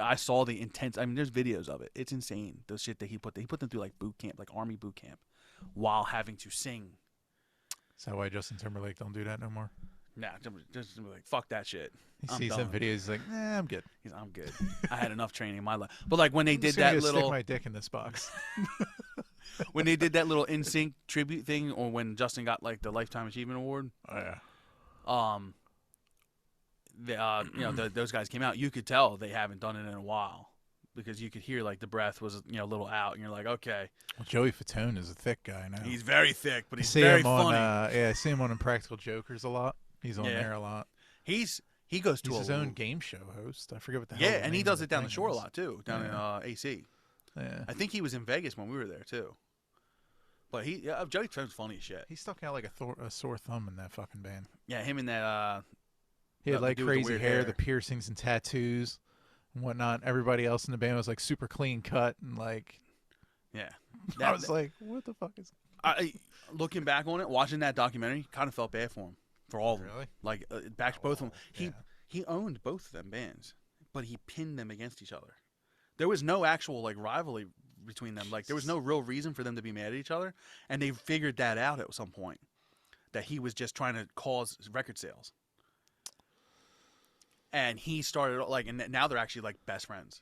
C: I saw the intense. I mean, there's videos of it. It's insane. The shit that he put them through, like boot camp, like army boot camp, while having to sing.
D: Is that why Justin Timberlake don't do that no more?
C: Nah, just like fuck that shit.
D: He
C: I'm
D: sees them
C: done.
D: videos, he's like, I'm good.
C: I'm good. I had enough training in my life. But like when they
D: I'm
C: did
D: just gonna
C: that
D: go stick
C: little,
D: my dick in this box.
C: when they did that little NSYNC tribute thing, or when Justin got like the Lifetime Achievement Award,
D: Oh, yeah.
C: those guys came out. You could tell they haven't done it in a while, because you could hear like the breath was a little out, and you're like, okay,
D: Well, Joey Fatone is a thick guy now.
C: he's very thick, but
D: I
C: he's
D: see
C: very
D: him on,
C: funny.
D: I see him on Impractical Jokers a lot. He's on
C: Yeah.
D: there a lot.
C: He goes to
D: He's
C: a
D: his own game show host. I forget what the hell.
C: yeah,
D: the
C: and he
D: name
C: does
D: of
C: it down the
D: thing
C: shore a
D: is.
C: lot too, down in AC.
D: Yeah.
C: I think he was in Vegas when we were there too. But Joey Fatone's funny as shit.
D: He stuck out like a sore thumb in that fucking band.
C: Yeah, him and that.
D: He had
C: the
D: like
C: dude with the
D: crazy
C: weird
D: hair,
C: hair.
D: the piercings and tattoos and whatnot. Everybody else in the band was like super clean cut and like
C: Yeah,
D: I was like, what the fuck is
C: looking back on it, watching that documentary, kind of felt bad for him, for all of them.
D: Really?
C: Like back both of them.
D: yeah.
C: He owned both of them bands, but he pinned them against each other. There was no actual like rivalry between them. Like there was no real reason for them to be mad at each other, and they figured that out at some point, that he was just trying to cause record sales. And he started like, and now they're actually like best friends,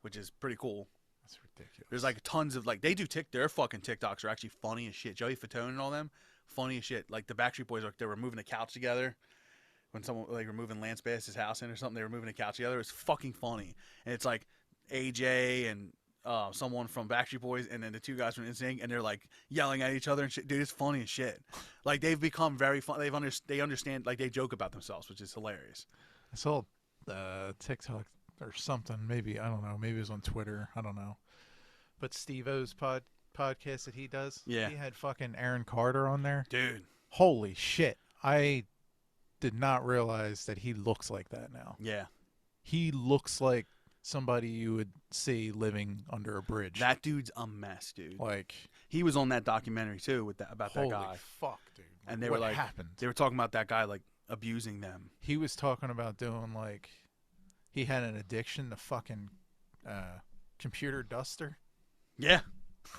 C: which is pretty cool.
D: That's ridiculous.
C: There's like tons of like they do their fucking TikToks are actually funny as shit. Joey Fatone and all them, funny as shit. Like the Backstreet Boys, like they were moving a couch together when someone like were moving Lance Bass's house in or something. They were moving a couch together. It was fucking funny, and it's like AJ and someone from Backstreet Boys, and then the two guys from NSYNC, and they're like yelling at each other and shit. Dude, it's funny as shit. Like they've become very fun. They understand. Like they joke about themselves, which is hilarious.
D: I saw TikTok or something. Maybe I don't know. Maybe it was on Twitter. I don't know. But Steve-O's podcast that he does,
C: Yeah.
D: he had fucking Aaron Carter on there.
C: Dude.
D: Holy shit. I did not realize that he looks like that now.
C: Yeah.
D: He looks like somebody you would see living under a bridge.
C: That dude's a mess, dude.
D: like,
C: He was on that documentary too about that
D: holy
C: guy.
D: fuck, dude.
C: And they
D: what
C: were like,
D: happened?
C: they were talking about that guy like abusing them.
D: He was talking about doing like, he had an addiction to fucking computer duster.
C: Yeah.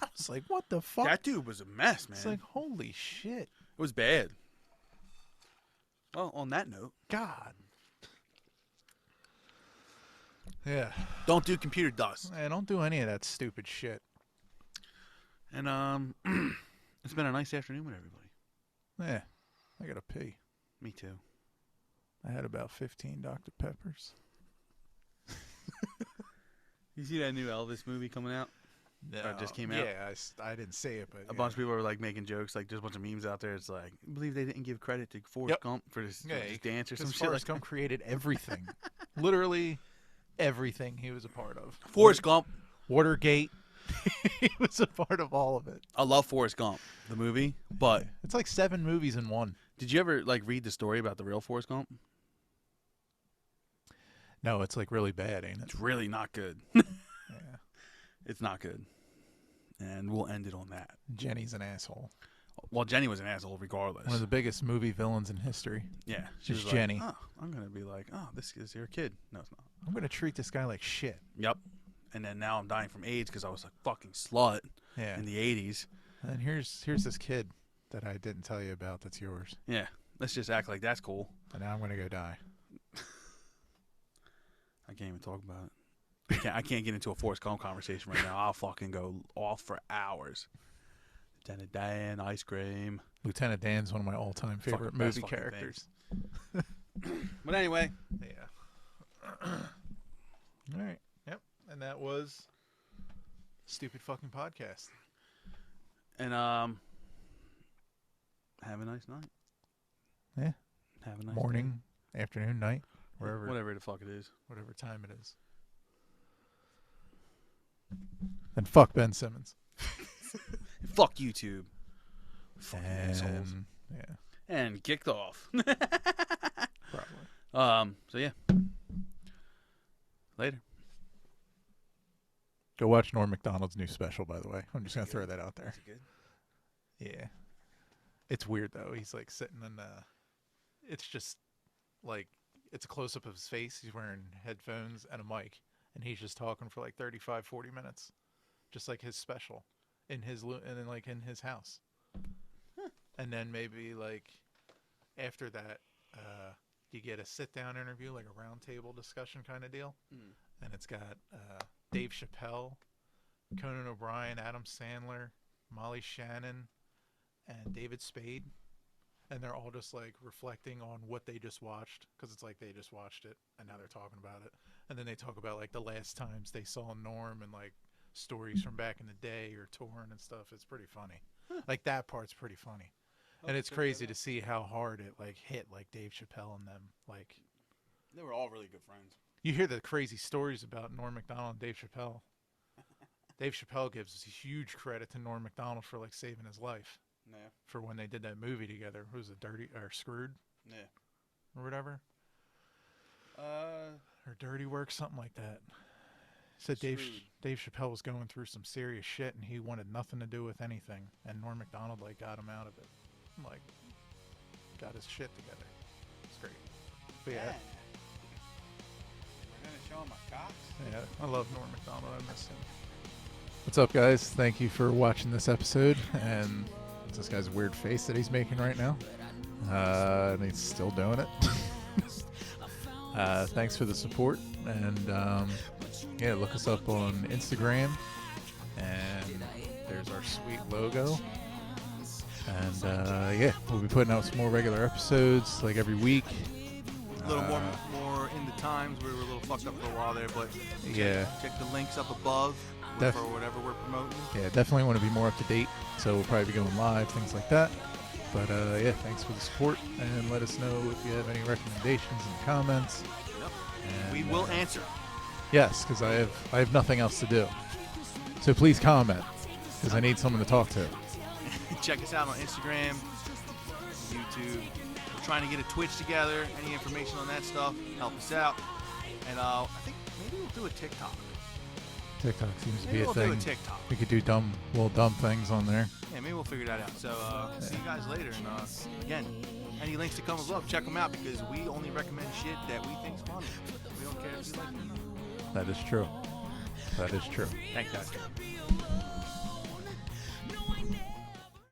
D: I was like, what the fuck?
C: That dude was a mess, man.
D: It's like, holy shit.
C: It was bad. Well, on that note,
D: God. Yeah.
C: don't do computer dust.
D: Man, don't do any of that stupid shit.
C: And it's been a nice afternoon with everybody.
D: Yeah. I gotta pee.
C: Me too.
D: I had about 15 Dr. Peppers.
C: You see that new Elvis movie coming out? Or it just came out?
D: Yeah, I didn't say it, but
C: A bunch of people were like making jokes, like there's a bunch of memes out there. It's like, I believe they didn't give credit to Forrest
D: Yep.
C: Gump for this
D: Yeah,
C: dance or some
D: because
C: shit
D: Forrest
C: like
D: Gump created everything. Literally everything he was a part of.
C: that. Forrest Gump.
D: Watergate. He was a part of all of it.
C: I love Forrest Gump, the movie, but
D: It's like 7 movies in one.
C: did you ever like read the story about the real Forrest Gump?
D: No, it's like really bad, ain't it?
C: It's really not good.
D: Yeah.
C: It's not good. And we'll end it on that.
D: Jenny's an asshole.
C: Well, Jenny was an asshole regardless.
D: One of the biggest movie villains in history.
C: Yeah.
D: Just
C: was like,
D: Jenny.
C: oh, I'm going to be like, oh, this is your kid. No, it's not.
D: I'm going to treat this guy like shit.
C: Yep. And then now I'm dying from AIDS because I was a fucking slut
D: Yeah.
C: in the 80s.
D: And here's this kid that I didn't tell you about that's yours.
C: Yeah. Let's just act like that's cool.
D: And now I'm going to go die.
C: I can't even talk about it. I can't get into a Forrest Gump conversation right now. I'll fucking go off for hours. Lieutenant Dan, ice cream.
D: Lieutenant Dan's one of my all-time favorite
C: Fucking best
D: movie
C: fucking
D: characters.
C: But anyway.
D: Yeah. All right. Yep. And that was Stupid Fucking Podcast.
C: And have a nice night.
D: Yeah.
C: Have a nice
D: Morning, afternoon, night,
C: day.
D: wherever
C: Whatever the fuck it is.
D: whatever time it is. And fuck Ben Simmons.
C: Fuck YouTube. Fucking assholes.
D: And yeah,
C: And kicked off.
D: probably.
C: So yeah. Later.
D: Go watch Norm Macdonald's new special, by the way. I'm just gonna throw that out there.
C: Good.
D: Yeah. It's weird though. He's like sitting in it's just like it's a close up of his face. He's wearing headphones and a mic and he's just talking for like 35, 40 minutes. Just like his special in his and then like in his house.
C: Huh.
D: And then maybe like after that you get a sit down interview, like a round table discussion kind of deal. And it's got Dave Chappelle, Conan O'Brien, Adam Sandler, Molly Shannon, and David Spade. And they're all just like reflecting on what they just watched because it's like they just watched it and now they're talking about it. And then they talk about like the last times they saw Norm and like stories from back in the day or touring and stuff. It's pretty funny. Like that part's pretty funny. And it's crazy to see how hard it like hit like Dave Chappelle and them. Like
C: They were all really good friends.
D: you hear the crazy stories about Norm Macdonald and Dave Chappelle. Dave Chappelle gives huge credit to Norm Macdonald for like saving his life.
C: Yeah.
D: For when they did that movie together. Who was it, Dirty or Screwed
C: Yeah.
D: or whatever? Or Dirty Work, something like that. Said Dave Chappelle was going through some serious shit and he wanted nothing to do with anything. And Norm Macdonald like got him out of it. Like got his shit together. It's great. But yeah.
C: We're gonna show him my cocks.
D: Yeah, I love Norm Macdonald. I miss him. What's up, guys? Thank you for watching this episode. And it's this guy's weird face that he's making right now. And he's still doing it. Thanks for the support. And yeah, look us up on Instagram. And there's our sweet logo. And yeah, we'll be putting out some more regular episodes like every week.
C: A little more in the times. We were a little fucked up for a while there, but
D: Yeah.
C: check the links up above
D: Def-
C: for whatever we're promoting.
D: Yeah, definitely want to be more up to date. So we'll probably be going live, things like that. But yeah, thanks for the support. And let us know if you have any recommendations and comments.
C: Yep.
D: And,
C: We will answer.
D: Yes, because I have nothing else to do. So please comment, because I need someone to talk to.
C: Check us out on Instagram, YouTube. We're trying to get a Twitch together. Any information on that stuff, help us out. And I think maybe we'll do a TikTok.
D: TikTok seems to
C: Maybe
D: be a
C: we'll
D: thing.
C: do a TikTok.
D: We could do little dumb things on there.
C: Yeah, maybe we'll figure that out. So see you guys later. And again, any links to come above, check them out because we only recommend shit that we think's funny. We don't care if you like it.
D: That is true. That is true.
C: Thanks, guys.